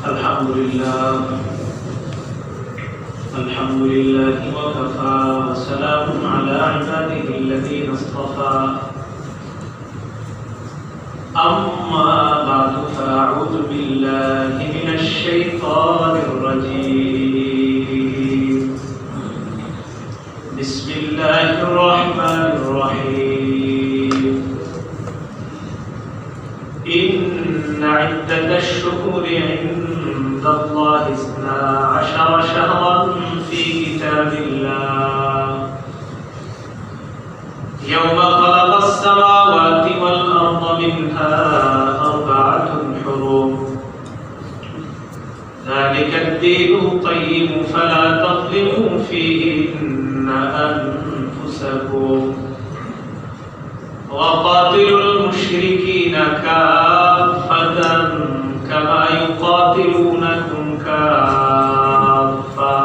الحمد لله وكفى وسلام على عباده الذين اصطفى أما بعد فأعوذ بالله من الشيطان الرجيم بسم الله الرحمن الرحيم إن عدة الشهور عند الله 12 شهرا في كتاب الله يوم خلق السماوات والأرض منها 4 حرم ذلك الدين القيم فلا تظلموا فيهن أنفسكم وقاتلوا المشركين كافة كما يقاتلونكم كافة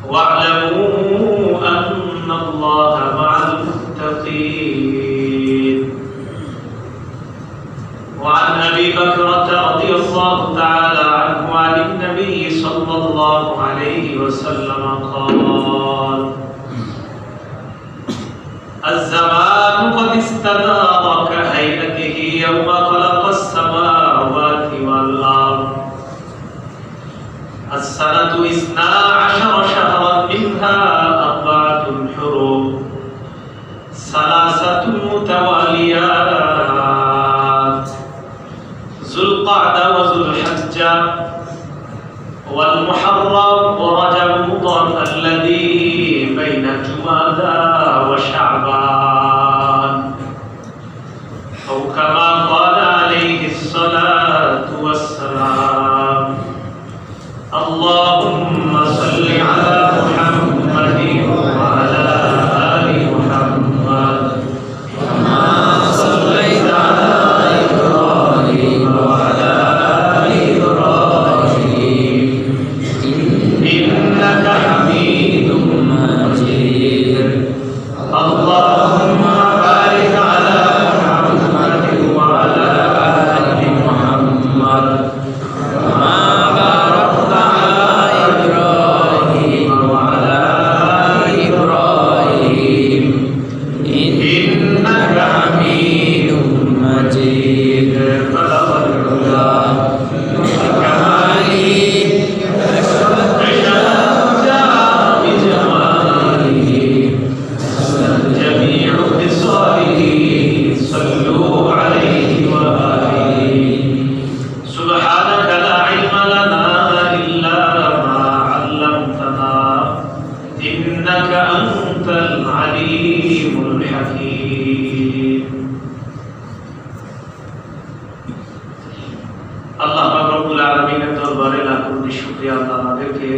واعلموا أن الله مع المتقين وعن أبي بكرة رضي الله تعالى عنه عن النبي صلى الله عليه وسلم قال الزمان قد استدار كهيئته يوم خلق السماوات والأرض السنة 12 شهرا منها 4 حرم 3 متواليات ذو القعدة وذو الحجة والمحرم ورجب مضر الذي بين جمادى وشعبان أو كما قال عليه الصلاة والسلام اللهم صل على محمد وعلى آل محمد كما صليت على إبراهيم وعلى آل إبراهيم إنك حميد مجيد اللهم بارك على محمد وعلى آل محمد كما باركت على إبراهيم وعلى آل إبراهيم إنك حميد مجيد بلغ العلا بكماله جميع خصاله صلوا عليه وآله سبحانك لا علم لنا إلا ما علمتنا إنك أنت العليم الحكيم আল্লাহ পাক রব্বুল আলামিনের দরবারে লাখ কোটি শুকরিয়া আল্লাহ আমাদেরকে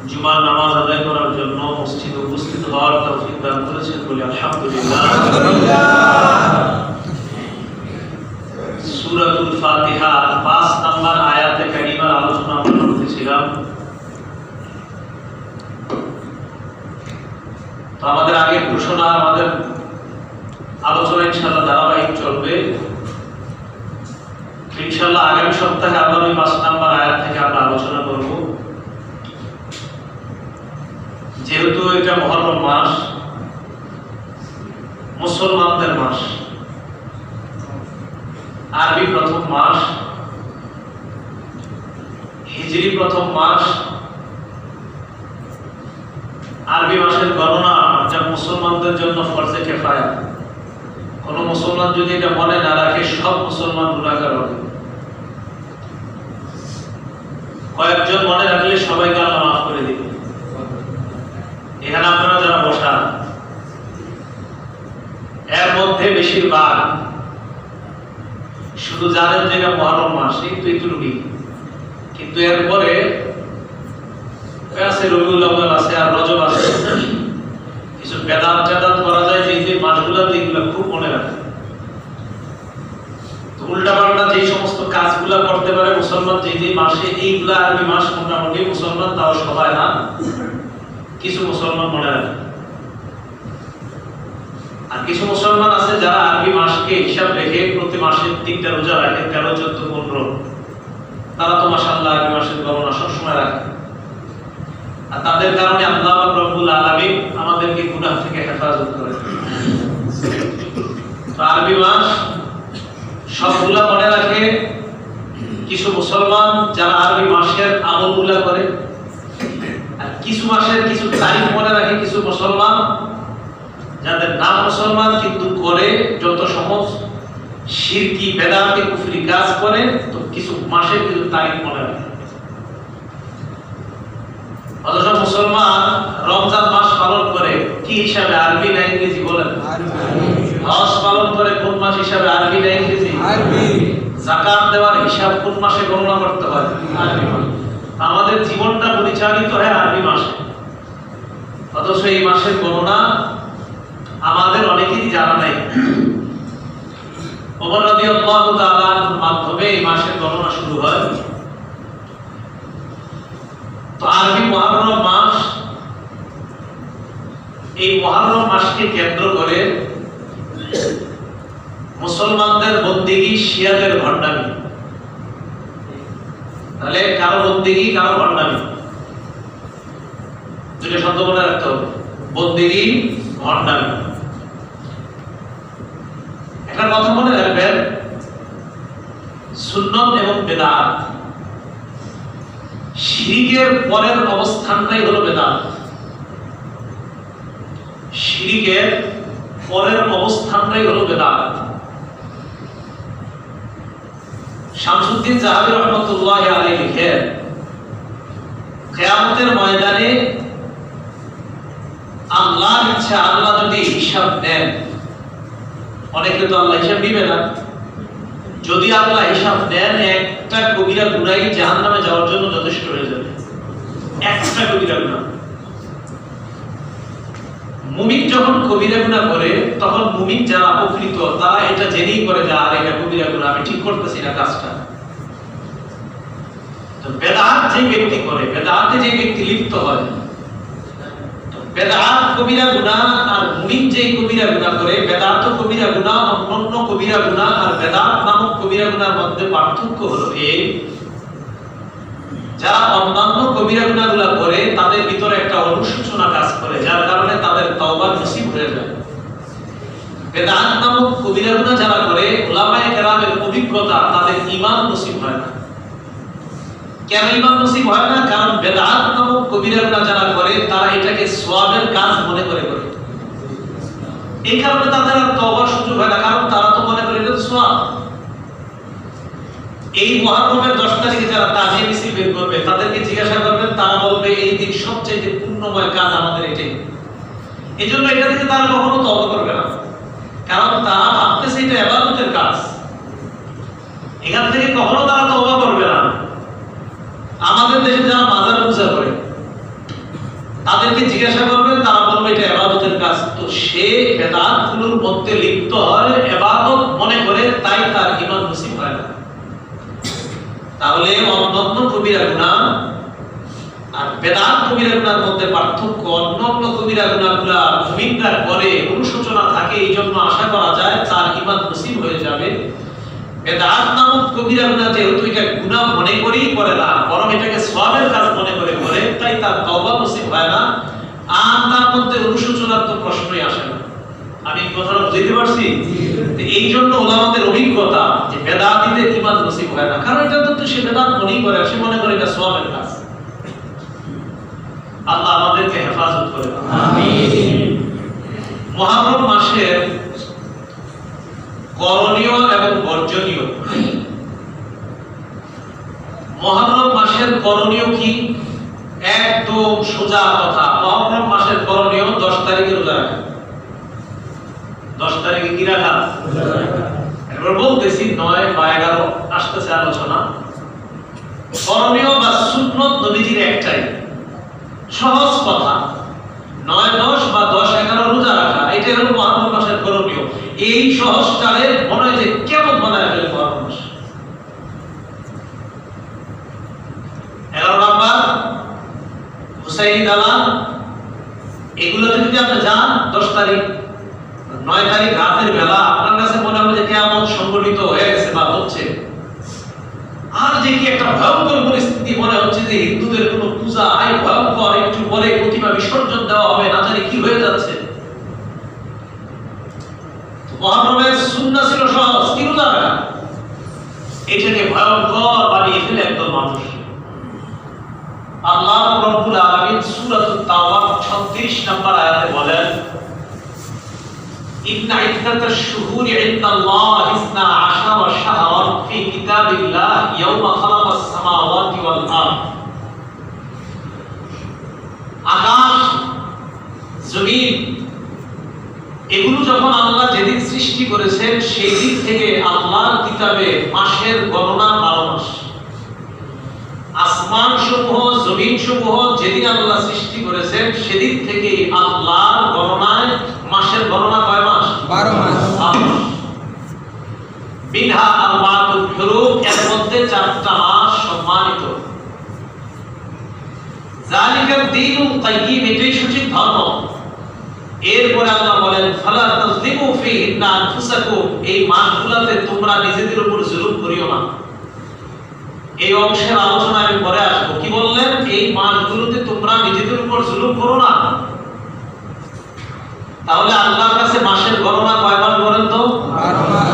জুমার নামাজ আদায় করার জন্য মসজিদে উপস্থিত হওয়ার তৌফিক দান করেছেন বলে আলহামদুলিল্লাহ। সূরাতুল ফাতিহা 5 নম্বর আয়াতে কারিমার আলোচনা আমরা করতেছিলাম। তো আমাদের আগে ঘোষণা, আমাদের আলোচনা ইনশাআল্লাহ ধারাবাহিক চলবে। ইনশাআল্লাহ আগামী সপ্তাহে আবার ওই 5 নম্বর আয়াত থেকে আমরা আলোচনা করব। যেহেতু এটা মুহররম মাস, মুসলমানদের মাস, আরবি প্রথম মাস, হিজরি প্রথম মাস, আরবি মাসের গণনা যা মুসলমানদের জন্য ফরজে কিফায়া। কোন মুসলমান যদি এটা মনে না রাখে সব মুসলমান গুনাহগার হবে। কয়েকজন মনে রাখলে সবাইকে আল্লাহ মাফ করে দিবে। এখানে আপনারা যারা বসা, এর মধ্যে বেশিরভাগ শুধু জানেন যে এটা মুহররম মাস, এইটুকুই। কিন্তু এরপরে আছে রবিউল আউয়াল আছে, আর রজব আছে। কিছু বেদাত করা যায় যে মাসগুলোতে এগুলো খুব মনে রাখে। তো উল্টাপাল্টা যে সমস্ত কাজগুলো করতে পারে মুসলমান যে মাসে, এইগুলা আরবি মাস মোটামুটি মুসলমান, তাও সবাই না, কিছু মুসলমান মনে রাখে। আর কিছু মুসলমান আছে যারা আরবি মাসকে হিসাব রেখে প্রতি মাসে 3টা রোজা রাখে, 13, 14, 15, তারা তো মাশাআল্লাহ আরবি মাসের গণনা সবসময় রাখে। আর তাদের কারণে আল্লাহ রব্বুল আলামিন আমাদেরকে গুনাহ থেকে হেফাজত করে। তো আরবি মাস সবগুলা মনে রাখে কিছু মুসলমান যারা আরবি মাসের আমলগুলা করে, আর কিছু মাসের কিছু তারিখ মনে রাখে কিছু মুসলমান যাদের নাম মুসলমান কিন্তু করে যত সমস্ত শিরকি বেদাতি কুফরি কাজ করে, তো কিছু মাসের কিছু তারিখ মনে রাখে। অথচ মুসলমান রমজান মাস পালন করে কি হিসাবে, আরবি না ইংরেজি বলেন? হজ পালন করে কোন মাস হিসাবে, আরবি না ইংরেজি? আরবি। যাকাত দেওয়ার হিসাব কোন মাসে গণনা করতে হয়? আরবি মাসে। আমাদের জীবনটা পরিচালিত হয় আরবি মাসে, অথচ এই মাসের গণনা আমাদের অনেকেরই জানা নাই। ওমর রাদিয়াল্লাহু তাআলা এর মাধ্যমে এই মাসের গণনা শুরু হয়। তো আরবি মুহররম মাস, এই মুহররম মাসকে কেন্দ্র করে মুসলমানদের বন্দেগী, শিয়াদের ভণ্ডামি। তাহলে কারো বন্দেগী, কারো ভণ্ডামি, দুটো শব্দ মনে রাখতে হবে, বন্দেগী, ভণ্ডামি। একটা কথা মনে রাখবেন, সুন্নত এবং বেদাত, শিরকের পরের অবস্থানটাই হলো বেদাত। শিরকের পরের অবস্থানটাই হলো বেদাত। শামসুদ্দিন জাহাবী রাহমাতুল্লাহি আলাইহি লিখেন, কিয়ামতের ময়দানে আল্লাহর ইচ্ছা, আল্লাহ যদি হিসাব নেন, অনেকে তো আল্লাহ হিসাব দিবে না, যদি আল্লাহ হিসাব নেন একটা কবিরা গুনাহ জাহান্নামে যাওয়ার জন্য যথেষ্ট হয়ে যাবে। একটা কবিরা গুনাহ। মুমিন যখন কবিরা গুনাহ করে, তখন মুমিন যারা অপকৃত তারা এটা জেনেই করে যে আর এটা কবিরা গুনাহ, আমি ঠিক করতেছি না কাজটা। তো বেদাত যে ব্যক্তি করে, বেদাতে যে ব্যক্তি লিপ্ত হয়, বেদাত কবিরা গুনাহ আর মুমিন যে কবিরা গুনাহ করে, বেদাত কবিরা গুনাহ, অন্যান্য কবিরা গুনাহ আর বেদাত নামক কবিরা গুনাহর মধ্যে পার্থক্য হলো এই, যারা অন্যান্য কবিরা গুনাহগুলো করে তাদের ভিতরে একটা অনুশোচনা কাজ করে, যার কারণে তাদের তওবা নসিব হয়ে যায়। বেদাত নামক কবিরা গুনাহ যারা করে, উলামায়ে কেরামের অভিজ্ঞতা, তাদের ঈমান নসিব হয় না। কেন ঈমান নসিব হয় না? কারণ বেদাত নামক কবিরা গুনাহ যারা করে তারা এটাকে সওয়াবের কাজ মনে করে। এই কারণে তাদের আর তওবার সুযোগ হয় না, কারণ তারা তো মনে করে এটা সওয়াব। এই মুহররমের 10 তারিখে যারা তাজিয়া মিছিল বের করবে, তাদেরকে জিজ্ঞাসা করবেন, তারা বলবে এই দিন সবচেয়ে পুণ্যময় কাজ আমাদের এটাই। এজন্য এটা থেকে তারা কখনো তওবা করবে না, কারণ তারা ভাবতেছে এটা ইবাদতের কাজ। এখান থেকে কখনো তারা তওবা করবে না। আমাদের দেশে যারা মাজার পূজা করে, তাদেরকে জিজ্ঞাসা করবেন, তারা বলবে এটা ইবাদতের কাজ। তো সে বেদাতগুলোর মধ্যে লিপ্ত হয়, ইবাদত মনে করে, তাই তার ঈমান নসিব হয় না। তাহলে অন্যান্য কবিরা গুনাহ আর বেদাত কবিরা গুনাহর মধ্যে পার্থক্য, অন্যান্য কবিরা গুনাহগুলো মুমিনরা করে, অনুশোচনা থাকে, এই জন্য আশা করা যায় তার ঈমান নসিব হয়ে যাবে। বেদাত নামক কবিরা গুনাহ যেহেতু এটা গুনাহ মনে করেই করে না, বরং এটাকে সওয়াবের কাজ মনে করে, তাই তার তওবা নসিব হয় না, আর তার মধ্যে অনুশোচনার তো প্রশ্নই আসে না। আমি কথাটা বুঝতে পারছি? এই জন্য ওলামাদের অভিজ্ঞতা যে বেদাতীদের ঈমান নসিব হয় না, কারণ এটা তো সে বেদাত মনেই করে, সে মনে করে এটা সওয়াবের কাজ। আল্লাহ আমাদেরকে হেফাজত করে। আমিন। মুহররম মাসের করণীয় এবং বর্জনীয়। মুহররম মাসের করণীয় কি? একদম সোজা কথা। মুহররম মাসের করণীয় 10 তারিখে রোজা রাখা। 10 তারিখে কি রাখা? এবার বলতেছি 9 বা 11 আসতেছে আলোচনা। করণীয় বা সুন্নত নবীজির একটাই, সহজ কথা, 9, 10 বা 10, 11 রোজা রাখা, এটাই হলো মুহররম মাসের করণীয়। এই সহজটারে মনে হয় যে কেমন বানায় ফেলে মুহররম মাস। 11 নাম্বার হুসাইনি দালান, এগুলো যদি আপনি যান 10 তারিখ, 9 তারিখ রাতের বেলা আপনার কাছে মনে হবে যে কিয়ামত সংঘটিত হয়ে গেছে বা হচ্ছে, আর যে কি একটা ভয়ঙ্কর পরিস্থিতি মনে হচ্ছে যে হিন্দুদের কোনো পূজা আই ভয়ঙ্কর, একটু পরে প্রতিমা বিসর্জন দেওয়া হবে, না জানি কি হয়ে যাচ্ছে। মুহররমের সুন্নাহ ছিল সহজ, কি রোজা রাখা, এটাকে ভয়ঙ্কর বানিয়ে ফেলে একদল মানুষ। আল্লাহ রাব্বুল আলামিন সূরাতুত তাওবার 36 নম্বর আয়াতে বলেন, ইন্না ইদ্দাতাশ শুহুরি ইনদাল্লাহি 12 শাহরান ফি কিতাবিল্লাহ ইয়াওমা খালাকাস সামাওয়াতি ওয়াল আরদ। আকাশ জমিন এগুলো যখন আল্লাহ যেদিন সৃষ্টি করেছেন সেই দিন থেকে আল্লাহর কিতাবে মাসের গণনা 12 মাস। আসমান সমূহ জমিন সমূহ যেদিন আল্লাহ সৃষ্টি করেছেন সেদিন থেকে আল্লাহর গণনায় মাসের গণনা কয় মাস? 12 মাস। মিনহা আরবাতুল হুরুম, এর মধ্যে 4টা মাস সম্মানিত। যালিকা দ্বীনুল কাইয়্যিম, এটাই সঠিক ধর্ম। এরপরে আল্লাহ বলেন, ফালা তাযলিমু ফীহিন্না আনফুসাকুম, এই মাসগুলোতে তোমরা নিজেদের উপর জুলুম করিও না। এই অংশের আলোচনা আমি পরে আসব। কি বললেন? এই মাসগুলোতে তোমরা নিজেদের উপর জুলুম করো না। তাহলে আল্লাহর কাছে মাসের গণনা কয় মাস বলেন তো?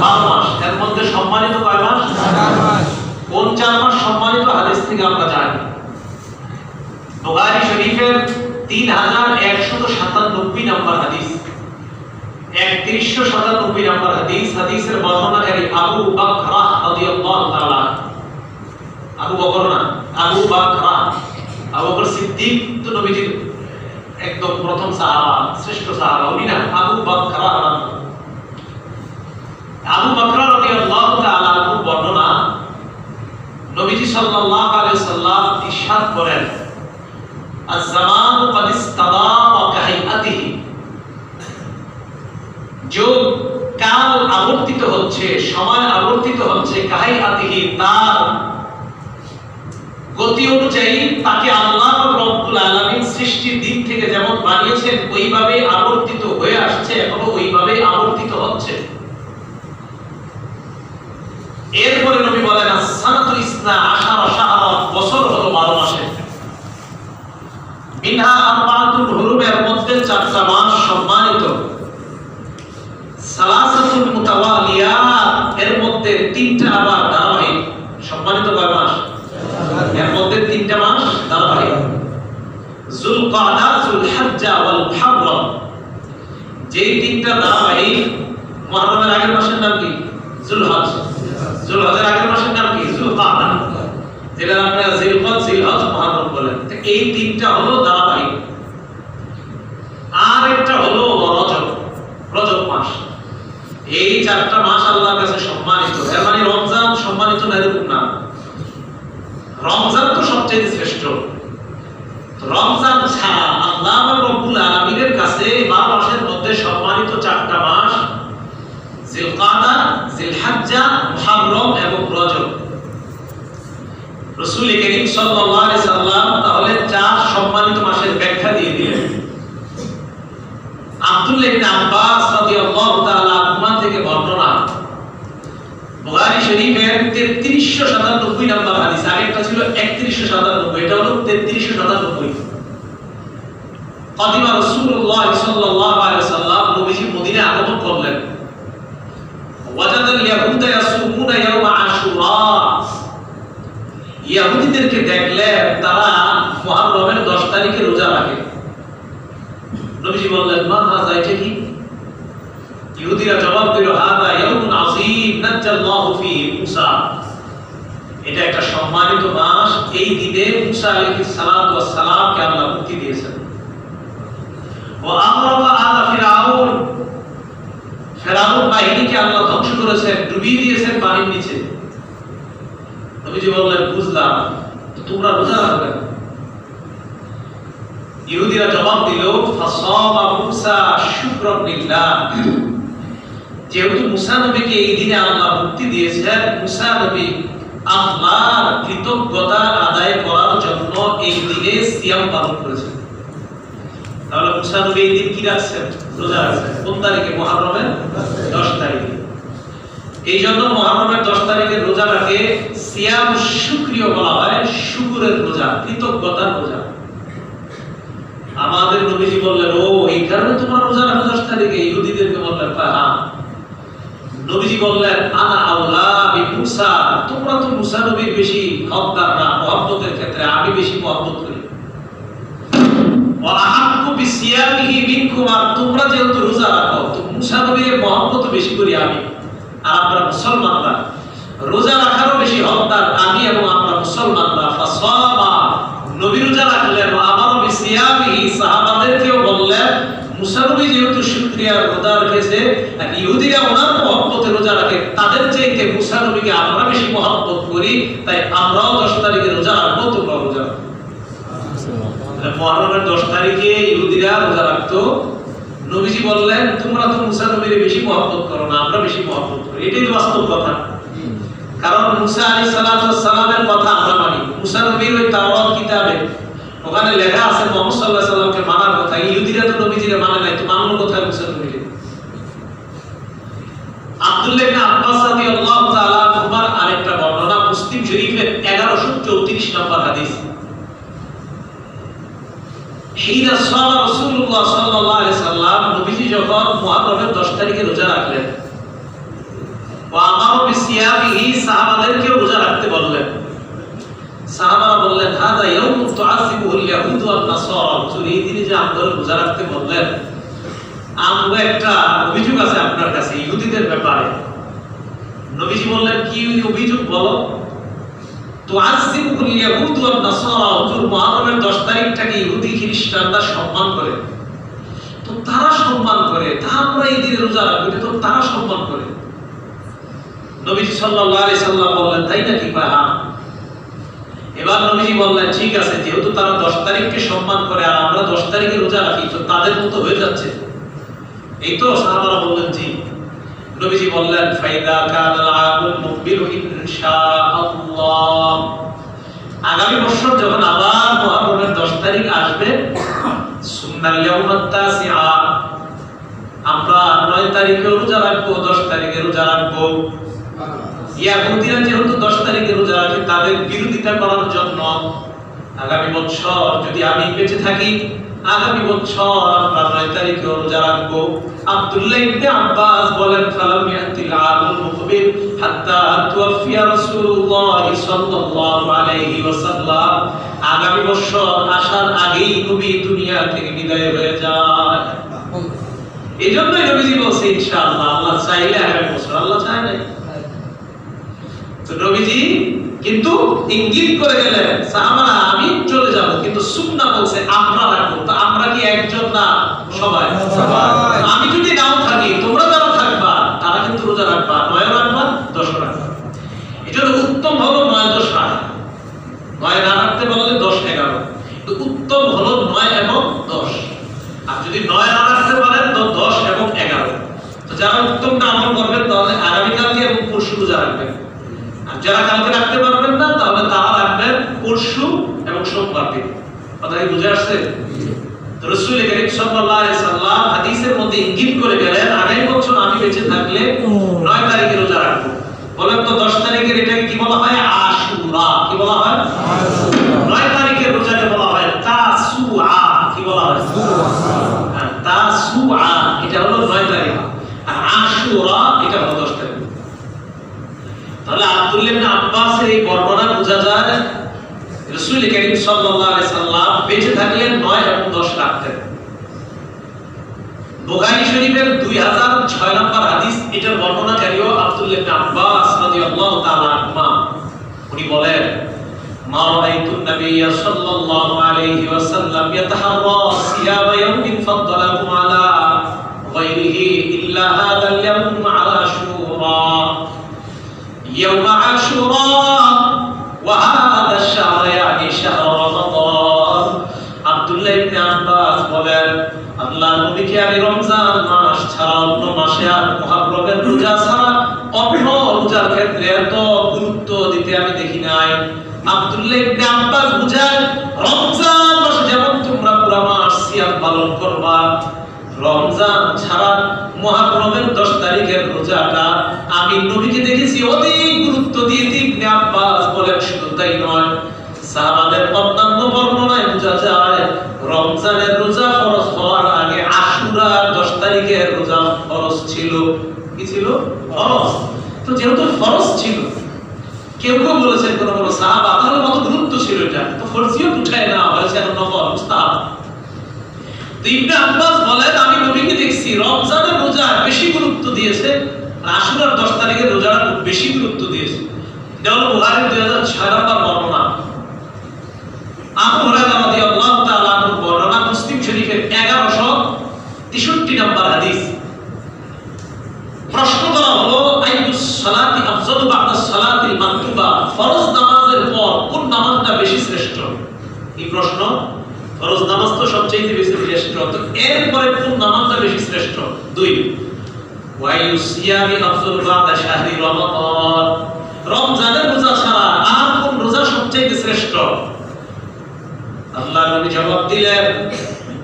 12 মাস। এর মধ্যে সম্মানিত কয় মাস? 4 মাস। কোন 4 মাস সম্মানিত? হাদিস থেকে আমরা জানি। বুখারী শরীফের 3197 নম্বর হাদিস, 3197 নম্বর হাদিস। হাদিসের বর্ণনাকারী আবু বকরা রাদিয়াল্লাহু তাআলা। আবু বকর না, আবু বকরা, আবু বকর সিদ্দিক তো নবীজির একদম প্রথম সাহাবা, শ্রেষ্ঠ সাহাবা, উনি না, আবু বকরা। আবু বকরা রাদিয়াল্লাহু তাআলা বর্ণনা, নবীজি সাল্লাল্লাহু আলাইহি সাল্লাম ইরশাদ করেন, আয-জামানু ক্বাদ ইসতাদামা কাহাইয়াতিহি, যুগ কাল আবর্তিত হচ্ছে, সময় আবর্তিত হচ্ছে, কাহাইয়াতিহি, তার গতি অনুযায়ী তাকে আল্লাহ রাব্বুল আলামিন সৃষ্টির দিন থেকে যেমন বানিয়েছেন ওইভাবে আবর্তিত হয়ে আসছে, এখনো ওইভাবে আবর্তিত হচ্ছে। এরপরে নবী বলেন, as-sanatu 12 শাহরান, বছর হলো 12 মাসের। মিনহা আরবাতুল হুরুম, এর মধ্যে 4টা মাস সম্মানিত। সালাসাতুল মুতাওয়ালিয়াত, এর মধ্যে 3টা আবার ধারাবাহিক। সম্মানিত কয় মাস? এর মধ্যে 3টা মাস ধারাবাহিক। যুলকাদা, যুলহজ্জা ওয়াল মুহররম, যেই 3টা ধারাবাহিক। মুহররমের আগের মাসের নাম কি? যুলহজ। যুলহজের আগের মাসের নাম কি? যুলকাদা, যেটা আপনারা জিলকদ, জিলহজ, মুহররম বলেন। এই 3টা হলো ধারাবাহিক। আর একটা হলো রজব, রজব মাস। এই 4টা মাস আল্লাহর কাছে সম্মানিত। এর মানে রমজান সম্মানিত না এরকম না। রমজান তো সবচেয়ে শ্রেষ্ঠ। রমজান ছাড়া আল্লাহ রাব্বুল আলামিনের কাছে 12 মাসের মধ্যে সম্মানিত 4টা মাস জিলকাদা, জিলহজ্জা, মুহররম এবং রজব। রাসূল করিম সাল্লাল্লাহু আলাইহি সাল্লাম তাহলে 4 সম্মানিত মাসের ব্যাখ্যা দিয়ে দিলেন। আব্দুল্লাহ ইবনে আব্বাস রাদিয়াল্লাহু তাআলা আনহু থেকে বর্ণনা, বুখারী শরীফের 3397 নম্বর হাদিস। আগেরটা ছিল 3197, এটা হলো 3397। কাদিমা রাসূলুল্লাহ সাল্লাল্লাহু আলাইহি ওয়াসাল্লাম, নবীজি মদিনায় আগমন করলেন। ওয়াজাদাল ইয়াহুদা ইয়াসুমুনা ইয়াওমা আশুরা, ইহুদিদেরকে দেখলেন তারা মুহররমের 10 তারিখে রোজা রাখে। নবীজি বললেন, মা হাযা, এটা কি? ইহুদিরা জবাব দিল, হাযা ইয়াউমুন আযীম নাজ্জাল্লাহু ফীহি মূসা, এটা একটা সম্মানিত মাস, এই দিনে মূসা আলাইহিস সালাতু ওয়াস সালামকে আল্লাহ মুক্তি দিয়েছেন। ওয়া আমরাকা আলা ফিরাউন, ফিরাউন বাহিনীকে আল্লাহ ধ্বংস করেছেন, ডুবিয়ে দিয়েছেন পানির নিচে। নবীজি বললেন, বুঝলাম, তো তোমরা রোজা রাখবে? ইহুদিরা জবাব দিল, ফাসামা মূসা শুকরান লিল্লাহ, যেহেতু মূসা নবীকে এই দিনে আল্লাহ মুক্তি দিয়েছেন, মূসা নবী আল্লাহর কৃতজ্ঞতা আদায় করার জন্য এই দিনে সিয়াম পালন করেছেন। তাহলে মুসা নবী এই দিন কি রাখছেন? রোজা রাখছেন। কোন তারিখে? মুহররমের 10 তারিখে। এই জন্য মুহররমের 10 তারিখে রোজাটাকে সিয়াম শুকরিয় বলা হয়, শুকরের রোজা, কৃতজ্ঞতার রোজা। আমাদের নবীজি বললেন, ও এই কারণে তোমার রোজা রাখো 10 তারিখে? ইহুদিদেরকে বললেন, হ্যাঁ। নবীজি বললেন, আনা আওলা বি মুসা, তোমরা তো মুসা নবীর বেশি হকদার না, মহব্বতের ক্ষেত্রে আমি বেশি মহব্বত করি। ওয়া আহাক্কু বিসিয়ামিহি মিনকুম, আর তোমরা যেহেতু রোজা রাখো তো মুসা নবীর মহব্বত বেশি করি আমি। আর আমরা মুসলমানরা রোজা রাখারও বেশি হকদার আমি এবং আমরা মুসলমানরা। ফাসাবা, নবী রোজা রাখলেন। আমারও বিসিয়ামিহি, সাহাবাদেরকেও বললেন মুসা নবী যেহেতু শুকরিয়ার রোজা রেখেছে, আর ইহুদিরা ওনার মহব্বতে রোজা রাখে, তাদের চাইতে মুসা নবীকে আমরা বেশি মহব্বত করি, তাই আমরাও 10 তারিখে রোজা রাখবো, তোমরা রোজা রাখো। মুহররমের 10 তারিখে ইহুদিরা রোজা রাখতো। নবীজি বললেন, তোমরা তো মুসা নবীর বেশি মহব্বত করো না, আমরা বেশি মহব্বত করি। এটাই তো বাস্তব কথা। কারণ মুসা আলাইহিস সালাতু ওয়াস সালামের কথা আমরা মানি। মুসা নবীর ওই তাওরাত কিতাবে ওখানে লেখা আছে মুহাম্মদ সাল্লাল্লাহু আলাইহি সাল্লামকে মানার কথা। ইহুদিরা তো নবীজিকে মানে নাই, তো মানলো কোথায় মুসা নবীকে? আব্দুল্লাহ ইবনে আব্বাস রাদিয়াল্লাহু তাআলা আনহুমার আরেকটা বর্ণনা, মুসলিম শরীফের 1134 নম্বর হাদিস। হিনা সাল্লা রাসূলুল্লাহ সাল্লাল্লাহু আলাইহি সাল্লাম, নবীজি যখন মুহররমের 10 তারিখে রোজা রাখলেন, ওয়া আমারু বিসিয়ামিহি, সাহাবাদেরকে রোজা রাখতে বললেন। সাহাবারা বললেন, হাদা ইয়াউমুন তুআসিবুল ইয়াহুদ ওয়ান নাসারা, এই দিনে যে আমরা রোজা রাখতে বললেন, আমরা একটা অভিযোগ আছে আপনার কাছে ইহুদিদের ব্যাপারে। নবীজি বললেন, কি অভিযোগ বলো? তুআসিবুল ইয়াহুদ ওয়ান নাসারা, মুহররমের 10 তারিখটাকে ইহুদি খ্রিস্টানরা সম্মান করে, তো তারা সম্মান করে, তা আমরা এই দিনে রোজা রাখবো, এটা তো তারা সম্মান করে। নবীজি সাল্লাল্লাহু আলাইহি সাল্লাম বললেন, তাই নাকি? হ্যাঁ। এবার নবীজি বললেন, ঠিক আছে, যেহেতু তারা 10 তারিখকে সম্মান করে আর আমরা 10 তারিখে রোজা রাখি, তো তাদের মতো হয়ে যাচ্ছে। এই তো সাহাবারা বললেন, জি। নবীজি বললেন, ফাইদা কানাল আমুল মুকবিল ইনশাআল্লাহ, আগামী বছর যখন আবার মুহররমের 10 তারিখ আসবে, সুন্নাল ইয়াউমাত তাসিআ, আমরা 9 তারিখে রোজা রাখবো, 10 তারিখে রোজা রাখবো। ইহুদিরা যেহেতু 10 তারিখে রোজা রাখে, তাদের বিরোধিতা করার জন্য আগামী বছর যদি আমি বেঁচে থাকি, আগামী বছর আমরা 9 তারিখে রোজা রাখবো। আব্দুল্লাহ ইবনে আব্বাস বলেন, ফালাম ইয়াতিল আমুল মুকবিল হাত্তা তুওয়াফিয়া রাসূলুল্লাহ সাল্লাল্লাহু আলাইহি ওয়াসাল্লাম, আগামী বছর আসার আগেই নবী দুনিয়া থেকে বিদায় হয়ে যায়। এইজন্যই নবীজি বলছে, ইনশাআল্লাহ, আল্লাহ চাইলে আগামী বছর, আল্লাহ চায় না। তো নবীজি কিন্তু ইঙ্গিত করে গেলেন, সাহাবারা আমি চলে যাব, কিন্তু সুন্নাহ বলছে আমরা রাখবো। তো আমরা কি একজন না সবাই? আমি যদি নাও থাকি, তোমরা যারা থাকবা তারা কিন্তু রোজা রাখবা, 9 রাখবা, 10 রাখবা। এজন্য উত্তম হলো 9 10 রাখা। 9 না রাখতে বললে 10 11, তো উত্তম হলো 9 এবং 10। আর যদি 9 না রাখতে পারেন তো 10 এবং 11। তো যারা উত্তমটা আমল করবেন তাহলে আগামী কালকে এবং পরশু রোজা রাখবেন। যারা কালকে রাখতে পারবেন না তাহলে তারা রাখবেন পরশু এবং সোমবার দিন। কথা কি বুঝে আসছে? তো রাসূল করিম সাল্লাল্লাহু আলাইহি সাল্লাম হাদিসের মধ্যে ইঙ্গিত করে গেলেন, আগামী বছর আমি বেঁচে থাকলে 9 তারিখে রোজা রাখবো। বলেন তো 10 তারিখের এটাকে কি বলা হয়? আশুরা। কি বলা হয়? আশুরা। 9 তারিখের রোজাকে বলা হয় তাসুআ। কি বলা হয়? তাসুআ, এটা হলো 9 তারিখ। আর আশুরা এটা হলো 10 তারিখ। তাহলে আব্দুল্লাহ ইবনে আব্বাসের এই বর্ণনা বোঝা যায় রাসূল করিম সাল্লাল্লাহু আলাইহি সাল্লাম বেঁচে থাকলে 9 এবং 10 রাখতেন। বুখারী শরীফের 2006 নম্বর হাদিস, এটার বর্ণনাকারীও আব্দুল্লাহ ইবনে আব্বাস রাদিয়াল্লাহু তাআলা আনহুমা। উনি বলেন, মা রাআইতুন নাবিয়্য সাল্লাল্লাহু আলাইহি ওয়াসাল্লাম ইয়াতাহাররা সিয়ামা ইয়াউমিন ফাদ্দালাহু আলা গায়রিহি ইল্লা হাদাল ইয়াউম আশুরা। يوم عاشوراء وهذا الشهر يعني شهر رمضان। আব্দুল্লাহ ইবনে আব্বাস বলেন, আল্লাহ নবীকে আমি রমজান মাস ছাড়া অন্য মাসে আর মুহররমের রোজা ছাড়া অন্য রোজার ক্ষেত্রে এত গুরুত্ব দিতে আমি দেখি নাই। আব্দুল্লাহ ইবনে আব্বাস বুঝায়, রমজান মাসে যেমন তোমরা পুরো মাস সিয়াম পালন করো, রমজান ছাড়া মুহররমের 10 তারিখের রোজাটা আমি নবীকে দেখেছি অধিক গুরুত্ব দিয়ে। ইবনে আব্বাস বলেন শুধু তাই নয়, সাহাবাদের অন্যান্য বর্ণনায় বোঝা যায় রমজানের রোজা ফরজ হওয়ার আগে আশুরার 10 তারিখের রোজা ফরজ ছিল। কি ছিল? ফরজ। তো যেহেতু ফরজ ছিল, কেউ কেউ বলেছেন কোন কোন সাহাবা তাহলে কত গুরুত্ব ছিল এটা, তো ফরজিয়ত উঠায় না হয়েছে এখন নফল মুস্তাহাব। তো ইবনে আব্বাস বলেন আমি নবীকে দেখছি রমজানের রোজা বেশি গুরুত্ব দিয়েছে, আশুরার 10 তারিখের রোজাটা খুব বেশি গুরুত্ব দিয়েছে। এটা হলো বুখারীর 2006 নম্বর বর্ণনা। আবু হুরায়রা রাদিয়াল্লাহু তাআলা আনহু বর্ণনা, মুসলিম শরীফের 1163 নম্বর হাদিস। প্রশ্ন করা হলো আইয়ুস সালাতি আফজালু বা'দা সালাতিল মাকতুবা, ফরজ নামাজের পর কোন নামাজটা বেশি শ্রেষ্ঠ? এই প্রশ্ন, ফরজ নামাজ তো সবচেয়ে বেশি শ্রেষ্ঠ, তো এরপরে কোন নামাজটা বেশি শ্রেষ্ঠ? 2 ওয়াইয়ুস সিয়ামি আফজালু বা'দা শাহরি রমাদান, রমজানের রোজা ছাড়া আর কোন রোজা সবচেয়ে শ্রেষ্ঠ? আল্লাহর নবী জবাব দিলেন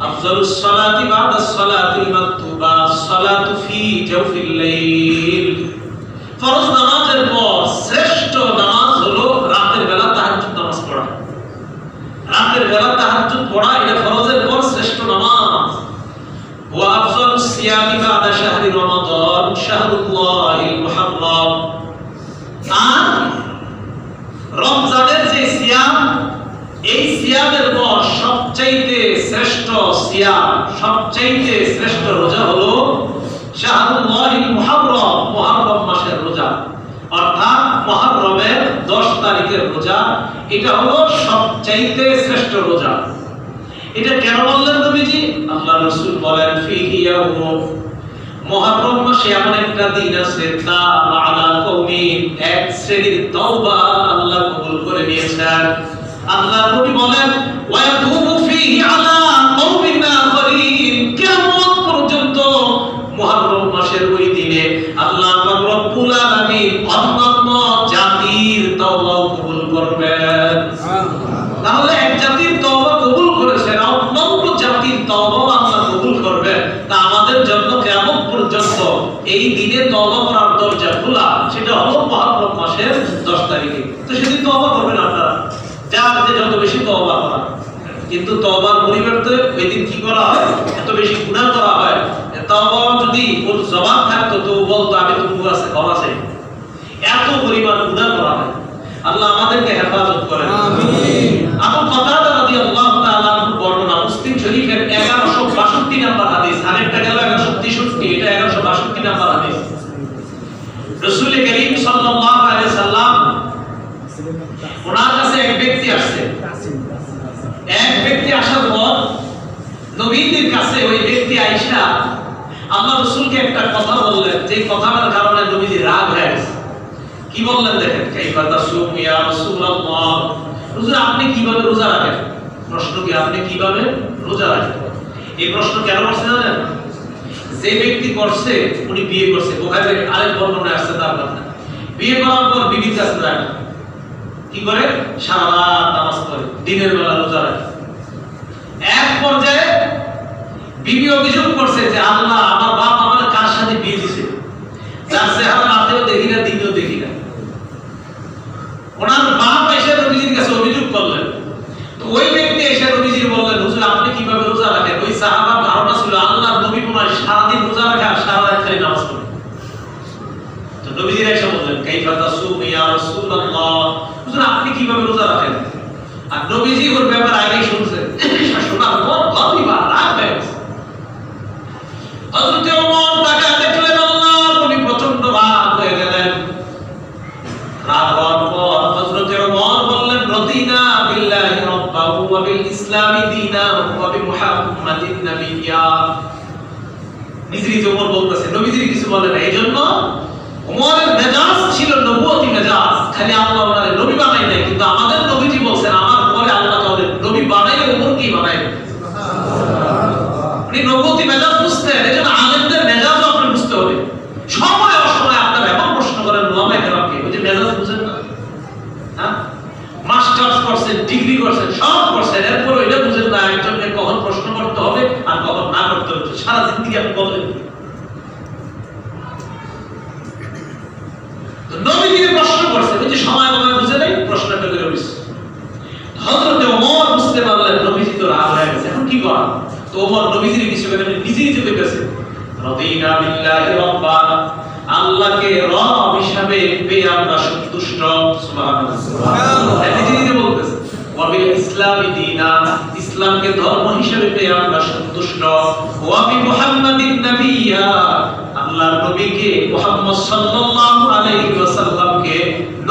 আফজালুস সালাতি বা'দা সালাতিল মাকতুবা সালাতু ফি জাওফিল লাইল, ফরজ নামাজের পর শ্রেষ্ঠ নামাজ হলো রাতের বেলা তাহাজ্জুদ নামাজ পড়া। রাতের বেলা তাহাজ্জুদ পড়া এটা ফরজের পর শ্রেষ্ঠ নামাজ। ওয়া আফজালুস সিয়ামি বা'দা শাহরি রমাদান শাহরুল্লাহিল মুহাররম, আর রমজানের যে সিয়াম, এই সিয়ামের পর সবচেয়ে শ্রেষ্ঠ সিয়াম, সবচেয়ে শ্রেষ্ঠ রোজা হলো শাহরুল্লাহিল মুহাররম, মুহররম মাসের রোজা, অর্থাৎ মুহররমের 10 তারিখের রোজা। এটা হলো সবচেয়ে শ্রেষ্ঠ রোজা। এটা কেন বললেন নবীজি? আল্লাহর রাসূল বলেন ফিহি ইয়াউম, মুহররম মাসে এমন একটা দিন আছে তা আলা কওমিন, এক শ্রেণীর তওবা আল্লাহ কবুল করে নিয়েছেন। আল্লাহ নবী বলেন ওয়া ইয়াতুবু ফিহি আলা কওমিন আখরিন, কিয়ামত পর্যন্ত মুহররম মাসের ওই দিনে আল্লাহ পাক রব্বুল আলামিন অন্যান্য জাতির তওবা কবুল করবেন। তাহলে এক জাতির তওবা কবুল করেছেন, অন্যান্য জাতির তওবা আল্লাহ কবুল করবেন। তা আমাদের জন্য কিয়ামত পর্যন্ত এই দিনে তওবা করার দরজা খোলা, সেটা হলো মুহররম মাসের 10 তারিখে। তো সেদিন তওবা করবেন আপনারা, যাতে যত বেশি তওবা করা। কিন্তু তওবার পরিবর্তে ওই দিন কি করা হয়? এত বেশি গুনাহ করা হয়। তওবা যদি ওর জবাব থাকতো তো বলতো আমি তো গুনাহ আছে, ক্ষমা চাই। এত পরিমাণ গুনাহ করা হয়। আল্লাহ আমাদেরকে হেফাজত করেন, আমিন। আবু কাতাদা রাদিয়াল্লাহু তাআলা আনহু বর্ণনা, মুসলিম শরীফের 1162 নম্বর হাদিস। আরেকটা গেল 1163, এটা 1162 নম্বর হাদিস। রাসূল করিম সাল্লাল্লাহু আলাইহি সাল্লাম ওনার কাছে এক ব্যক্তি আসছে। এক ব্যক্তি আসার পর নবীদের কাছে ওই ব্যক্তি আয়েশা আল্লাহ রাসূলকে একটা কথা বললেন, যে কথাটার কারণে নবীজি রাগ হয়ে গেছে। কি বললেন দেখেন, কাইফা তাসুম ইয়া রাসূলুল্লাহ, হুজুর আপনি কিভাবে রোজা রাখেন? প্রশ্ন কি আপনি কিভাবে রোজা রাখেন? এই প্রশ্ন কেন করছে জানেন? যে ব্যক্তি করছে উনি বিয়ে করছে, বুখারীর আরেক বর্ণনায় আছে তার কথা। বিয়ে করার পর বিবির কাছে যায়, কি করে? সারা রাত নামাজ পড়ে, দিনের বেলা রোজা রাখে। এক পর্যায়ে বিবি অভিযোগ করছে যে আল্লাহ আমার বাপ আমার কার সাথে বিয়ে দিয়েছে, যার চেহারা রাতেও দেখি না দিনেও দেখি না। ওনার বাপ এসে নবীজির কাছে অভিযোগ করলেন। তো ওই ব্যক্তি এসে নবীজির বললেন হুজুর আপনি কিভাবে রোজা রাখেন? ওই সাহাবার ধারণা ছিল আল্লাহর নবী মনে হয় সারাদিন রোজা রাখে আর সারা রাত খালি নামাজ পড়ে। তো নবীজির এসে বললেন কাইফা তাসুম ইয়া রাসূলুল্লাহ, হুজুর আপনি কিভাবে রোজা রাখেন? আর নবীজি ওর ব্যাপারে আগেই শুনছেন, শোনার পর কতবার রাগ হয়ে গেছে। হযরত ওমর তাকে দেখলেন আল্লাহর নবী প্রচন্ড রাগ হয়ে গেলেন। রাগ হওয়ার পর হযরত ওমর বললেন রাদিনা বিল্লাহি রাব্বাহু ওয়া বিল ইসলামি দীনাহু ওয়া বি মুহাম্মাদিন নাবিয়্যা। নিজেই ওমর বলতেছে, নবীজি কিছু বলে না। এইজন্য ওমরের মেজাজ ছিল নবুয়তি মেজাজ, খালি আল্লাহ ওনারে নবী বানাই নাই, কিন্তু আমাদের নবীজি বলছেন আমার পরে আল্লাহ তাআলা নবী বানাইলে ওমর কি বানাইবে? উনি নবুয়তি মেজাজ বুঝতেন। এজন্য আলেমদের মেজাজও আপনি বুঝতে হবে। সময় অসময় আপনারা এমন প্রশ্ন করেন ওলামায়ে কেরামকে, ওই যে মেজাজ বুঝেন না, হ্যাঁ? মাস্টার্স করছেন, ডিগ্রি করছেন, সব করছেন, এরপর এটা বুঝেন না একজনকে কখন প্রশ্ন করতে হবে আর কখন না করতে হবে। সারাদিন জিন্দেগি আপনি বললেন তো নবীকে প্রশ্ন করছে ওই যে সময় বুঝে নাই প্রশ্নটা করে রইছে হযরত ওমর বুঝতে পারলেন নবীজি তো রাগ হয়ে গেছে এখন কি করা তো ওমর নবীজির কিছু কথা নিজে নিজে কইতেছে রাদিনা বিল্লাহি রাব্বা আল্লাহকে রব হিসাবে পেয়ে আমরা সন্তুষ্ট সুবহানাল্লাহ সুবহানাল্লাহ নিজে নিজে বলতেছে ওয়া বিল ইসলামি দীনা ইসলামকে ধর্ম হিসাবে পেয়ে আমরা সন্তুষ্ট ওয়া বি মুহাম্মাদিন নাবিয়্যা আল্লাহর নবীকে মুহাম্মদ সাল্লাল্লাহু আলাইহি ওয়াসাল্লামকে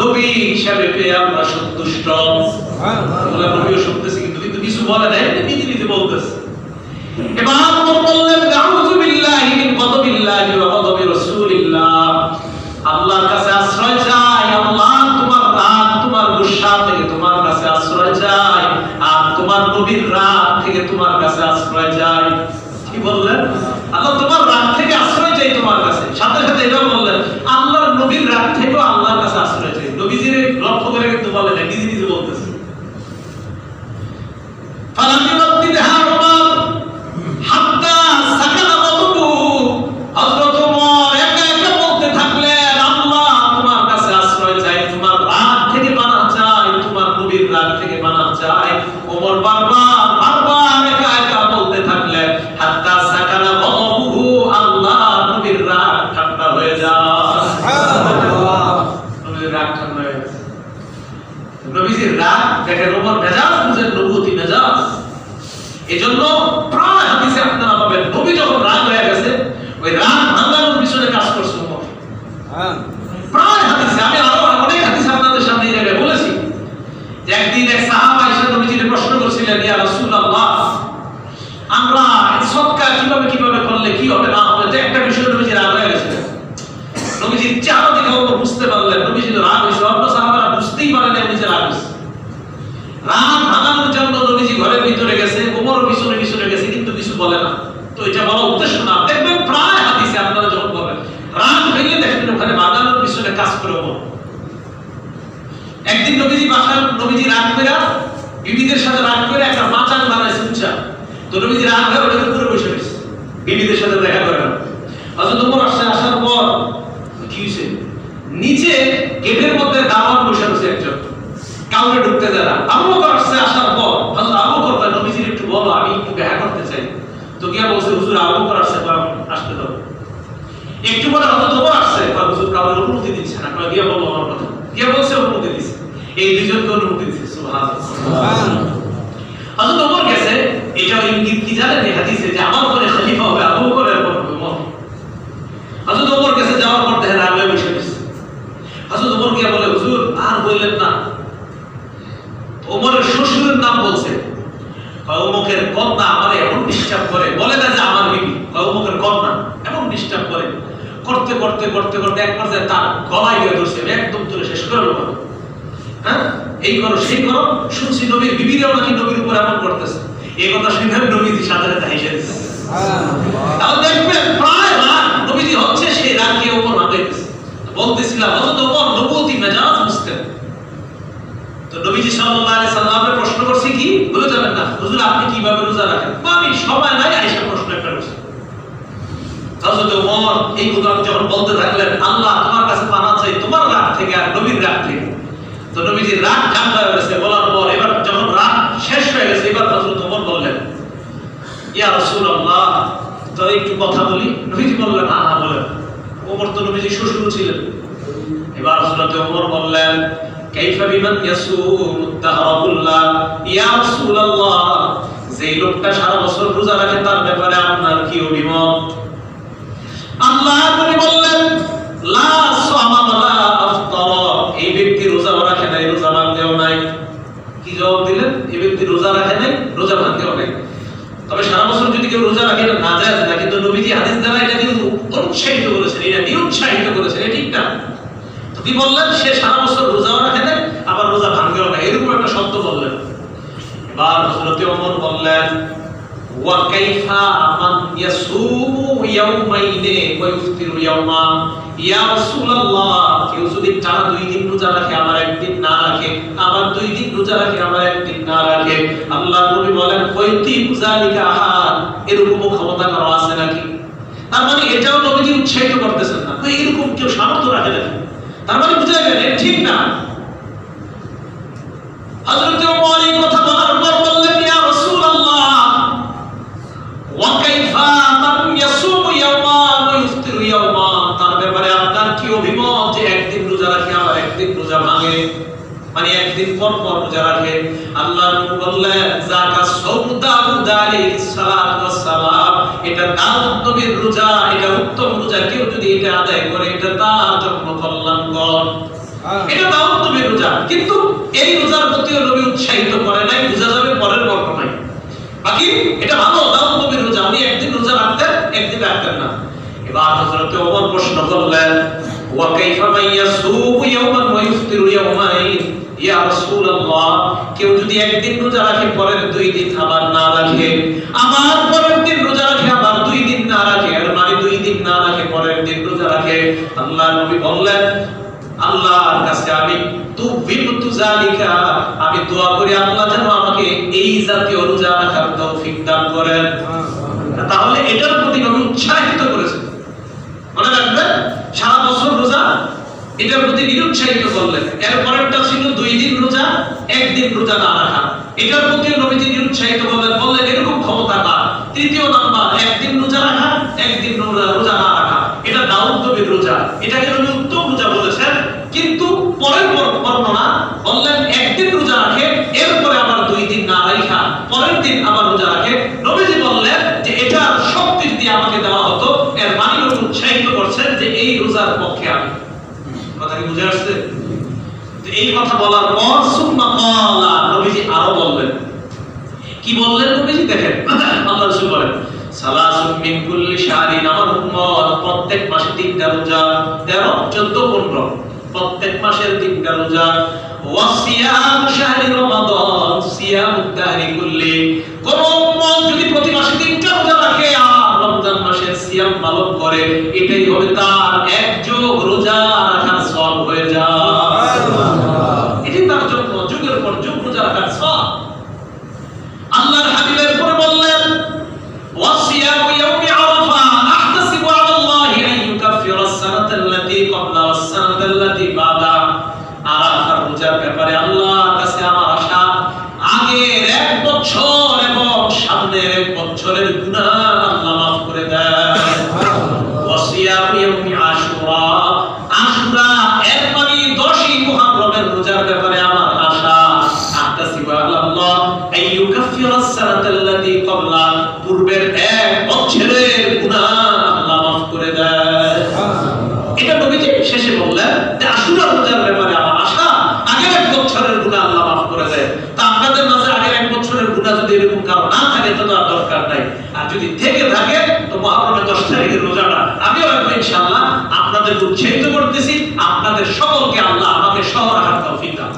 নবী হিসাবে পেয়ে আমরা সন্তুষ্ট সুবহানাল্লাহ আল্লাহর নবীও শুনতেছে কিন্তু কিছু বলে না নিজে নিজে বলতেছে এবার ওমর বললেন আউযু বিল্লাহি মিন গাদাবিল্লাহি ওয়া গাদাবি রাসূলিল্লাহ আল্লাহর কাছে আশ্রয় চাই আল্লাহ তোমার রাগ তোমার গুসা থেকে তোমার কাছে আশ্রয় চাই আর তোমার নবীর রাগ থেকে তোমার কাছে আশ্রয় চাই কি বললেন আল্লাহ তোমার রাগ থেকে আশ্রয় চাই তোমার কাছে সাথে সাথে এটাও বললেন আল্লাহর নবীর রাগ থেকেও আল্লাহর কাছে আশ্রয় চাই নবীজির লক্ষ্য করে কিন্তু বলেন নিজে নিজে বলতেছে ফালামি মাদ্দিদহা উমর হাত্তা সাকানা মাদবু হযরত ওমর একা একা বলতে থাকলেন আল্লাহ তোমার কাছে আশ্রয় চাই তোমার রাগ থেকে পানা চাই তোমার নবীর রাগ থেকে পানা চাই ওমর বারবার একা একা বলতে থাকলেন হাত্তা সাকানা মাদবু আল্লাহ নবীর রাগ ঠান্ডা হয়ে যায় সুবহানাল্লাহ নবীর রাগ ঠান্ডা হয়ে যায় নবীজির রাগ দেখেন ওমর মেজাজ বুঝেন নবুতি মেজাজ এজন্য প্রায় হাদিসে আপনারা পাবেন নবী যখন রাগ হয়ে গেছে ওই রাগ ভাঙানোর পিছনে কাজ করছে ওমর প্রায় হাদিসে আমি আরো অনেক হাদিস আপনাদের সামনে এই জায়গায় বলেছি যে একদিন এক সাহাবা এসে নবীজিকে প্রশ্ন করছিলেন ইয়া রাসূলুল্লাহ আমরা সদকা কিভাবে করলে কি হবে না হবে যে একটা বিষয় নবীজি রাগ হয়ে গেছে নবীজির চেহারা দেখে ওমর বুঝতে পারলেন নবীজি রাগ হয়েছে অন্য সাহাবারা বুঝতেই পারে না নবীজি রাগ হয়েছে রাগ ভাঙানোর জন্য নবীজি ঘরের ভিতরে গেছে ওমর পিছনে গেছে কিন্তু কিছু বলে না তো এটা বড় উদ্দেশ্য না দেখবেন প্রায় হাদিসে আপনারা যখন বলেন রাগ ভেঙে দেখবেন ওখানে ভাঙানোর পিছনে কাজ করে ওমর একদিন নবীজি রাগ করে বিবিদের সাথে রাগ করে একটা মাচান বানাইছে উঁচা তো নবীজি রাগ হয়ে ওটার উপরে বসে রয়েছে বিবিদের সাথে দেখা করে না হযরত ওমর আসার পর কি হয়েছে নিচে গেটের মধ্যে দাওয়াত বসে আছে একজন কাউকে ঢুকতে দেয় না আবু বকর আসার পর হযরত আবু বকর নবীজির একটু বলো আমি একটু দেখা করতে চাই তো গিয়া বলছে হুজুর আবু বকর আসতে দাও একটু পরে হযরত ওমর আসছে হুজুর কাউকে অনুমতি দিচ্ছে না গিয়া বলো আমার কথা গিয়া বলছে অনুমতি দিছে এই দুইজনকে অনুমতি দিছে সুবহানাল্লাহ হযরত ওমর গেছে এটা ইঙ্গিত কি জানেন এই হাদিসে যে আমার পরে খলিফা হবে আবু বকরের পর হবে ওমর হযরত ওমর গেছে যাওয়ার পর দেখেন আগে বসে গেছে হযরত ওমর গিয়া বলে হুজুর আর বললেন না ওমরের শ্বশুরের নাম বলছে অমুকের কন্যা আমারে এমন ডিস্টার্ব করে বলে না যে আমার বিবি অমুকের কন্যা এমন ডিস্টার্ব করে করতে এক পর্যায়ে তার গলায় গিয়ে ধরছে একদম তুলে শেষ করে দেবো হ্যাঁ এই করো সেই করো শুনছি নবীর বিবিরাও নাকি নবীর উপর এমন করতেছে এই কথা শুনে নবীজি সাথে সাথে হেসে দিচ্ছে তাহলে দেখবেন প্রায় রাগ নবীজি হচ্ছে সেই রাগকে ওপর ভাঙাইতেছে বলতেছিলাম হযরত ওমর নবুয়তি মেজাজ বুঝতেন তো নবীজি সাল্লাল্লাহু আলাইহি সাল্লামের প্রশ্ন করছে কি বলে যাবেন না হুজুর আপনি কিভাবে রোজা রাখেন আমি সময় নাই আয়েশা প্রশ্ন একটা করছে হযরত ওমর এই কথা যখন বলতে থাকলেন আল্লাহ তোমার কাছে পানা চাই তোমার রাগ থেকে আর নবীর রাগ থেকে তো নবীজির রাগ ঠান্ডা হয়ে গেছে বলার পর এবার যখন রাগ শেষ হয়ে গেছে এবার হযরত ওমর বললেন ইয়া রাসূলুল্লাহ তো একটু কথা বলি নবীজি বললেন হ্যাঁ বলেন ওমর তো নবীজি শ্বশুর ছিলেন এবার হযরত ওমর বললেন কাইফা বিমান ইয়াসুম আদ-দাহরা কুল্লা ইয়া রাসূলুল্লাহ যে লোকটা সারা বছর রোজা রাখে তার ব্যাপারে আপনার কি অভিমত আল্লাহ নবী বললেন লা সামা ওয়ালা আফতারা এই ব্যক্তি রোজা রাখে নাই রোজা ভাঙেও নাই কি জবাব দিলেন এই ব্যক্তি রোজা রাখে নাই রোজা ভাঙেও নাই তবে সারা বছর যদি কেউ রোজা রাখে এটা নাজায়েজ না কিন্তু নবীজি হাদিস দ্বারা এটা কিন্তু উৎসাহিত করেছেন এটা নিরুৎসাহিত করেছেন এটা ঠিক না তো কি বললেন সে সারা বছর রোজাও রাখে নাই আবার রোজা ভাঙেও না এরকম একটা শব্দ বললেন এবার হযরত ওমর বললেন ওয়া কাইফা মান ইয়াসুমু ইয়াওমাইনি ওয়া ইফতিরু ইয়াওমা ইয়া রাসূলুল্লাহ কেউ যদি টানা দুই দিন রোজা রাখে আবার একদিন না রাখে আবার দুই দিন রোজা রাখে আবার একদিন না রাখে আল্লাহর নবী বলেন কয়তি যালিকা আহাদ এরকম ক্ষমতা কারো আছে নাকি তার মানে এটাও নবীজি উৎসাহিত করতেছেন না, এরকম কেউ সামর্থ্য রাখে না, তার মানে বুঝা গেল ঠিক না। হযরত ওমর এই কথা বলার পর বললেন, ইয়া রাসূলুল্লাহ ওয়া কাইফা মান ইয়াসুমু ইয়াওমান ওয়া ইফতিরু ইয়াওমান, তার ব্যাপারে আপনার কি অভিমত যে একদিন রোজা রাখে আবার একদিন রোজা ভাঙে, মানে একদিন পর পর রোজা রাখে? আল্লাহর নবী বললেন, যাকা সাওম দাউদ আলাইহিস সালাতু ওয়াস সালাম, এটা দাউদ নবীর রোজা, এটা উত্তম রোজা, কেউ যদি এটা আদায় করে এটা তার জন্য কল্যাণকর, এটা দাউদ নবীর রোজা। কিন্তু এই রোজার প্রতি নবী উৎসাহিত করে নাই, বোঝা যাবে পরের বর্ণনায়। বাকি এটা ভালো, দাউদ নবীর রোজা, উনি একদিন রোজা রাখতেন একদিন রাখতেন না। এবার হযরত ওমর প্রশ্ন করলেন, ওয়া কাইফা মান ইয়াসুমু ইয়াওমান ওয়া ইফতিরু ইয়াওমাইন, ইয়া রাসূলুল্লাহ কেউ যদি একদিন রোজা রাখে পরের দুই দিন আবার না রাখে, আবার পরের দিন রোজা রাখে আবার দুই দিন না রাখে, আর মানে দুই দিন না রাখে পরের দিন রোজা রাখে, আল্লাহর নবী বললেন, আল্লাহর কাছে আমি তুবিতু যালিকা, আমি দোয়া করি আল্লাহ যেন আমাকে এই জাতীয় রোজা রাখার তৌফিক দান করেন। তাহলে এটার প্রতি নবী উৎসাহিত করেছেন, মনে রাখবেন সারা বছর রোজা, এটার প্রতি নিরুৎসাহিত করলেন। এর পরেরটা ছিল দুই দিন রোজা একদিন রোজা না রাখা, এটার প্রতি নবীজি নিরুৎসাহিত করলেন, বললেন এরকম ক্ষমতা কার? তৃতীয় নাম্বার একদিন রোজা রাখা একদিন রোজা না রাখা, এটা দাউদ নবীর রোজা, এটাকে নবী উত্তম রোজা বলেছেন। কিন্তু পরের বর্ণনা বললেন একদিন রোজা রাখে এরপরে আবার দুই দিন না রাখা, পরের দিন আবার রোজা রাখে। নবীজি বললেন যে এটা শক্তি দিয়ে আমাকে দেওয়া হতো, এর মানে নবী উৎসাহিত করছেন যে এই রোজার পক্ষে আমি। কথা কি বুঝে আসছে? তো এই কথা বলার পর সুম্মা ক্বালা, নবীজি আরো বললেন, কি বললেন নবীজি? দেখেন আল্লাহ রাসূল বলেন, সালাসুম মিন কুল্লি শাহরিন, আমার উম্মত প্রত্যেক মাসে তিনটা রোজা, 13 14 15 প্রত্যেক মাসের তিনটা রোজা, ওয়া সিয়াম শাহরি রমাদান সিয়ামুদ দাহরি কুল্লি, কোন উম্মত যদি প্রতি মাসে তিনটা রোজা রাখে আর রমজান মাসের সিয়াম পালন করে, এটাই হবে তার এক যুগ রোজা রাখার সওয়াব হয়ে যায়। এটি তার জন্য যুগের পর যুগ রোজা রাখার সওয়াব। আল্লাহর হাবিবের পরে বললেন, ওয়া সিয়ামু ইয়াউমি আরাফা আহতাসিবু আলাল্লাহি আন ইউকাফিরা আস-সানাতাল্লাতী ক্বাবলা ওয়াস-সানাতাল্লাতী বাদা, আরাফার রোজার ব্যাপারে আল্লাহর কাছে আমার আশা, আগের এক বছর এবং সামনের এক বছরের গুনাহ আল্লাহ মাফ করে দেন। ওয়া সিয়ামু ইয়াউমি আশুরা, আশুরা এর মানে 10ই মুহররমের রোজার ব্যাপারে আমার আশা, আহতাসিবু আলাল্লাহ আন ইউকাফিরা আস-সানাতাল্লাতী ক্বাবলা, পূর্বের এক বছরের গুনাহ আল্লাহ মাফ করে দেন। এটা নবীজি শেষে বললেন যে আশুরা রোজার ব্যাপারে আমার আশা, আগের এক বছরের গুনাহ আল্লাহ মাফ করে দেয়। তা আপনাদের মাঝে আগের এক বছরের গুনাহ যদি এরকম কারো না থাকে তো তার দরকার নাই, আর যদি থেকে থাকে তো মুহররমের 10 তারিখের রোজাটা আমিও রাখবো ইনশাআল্লাহ। আপনাদের উৎসাহিত করতেছি, আপনাদের সকলকে আল্লাহ আমাকে সহ রাখার তৌফিক দান।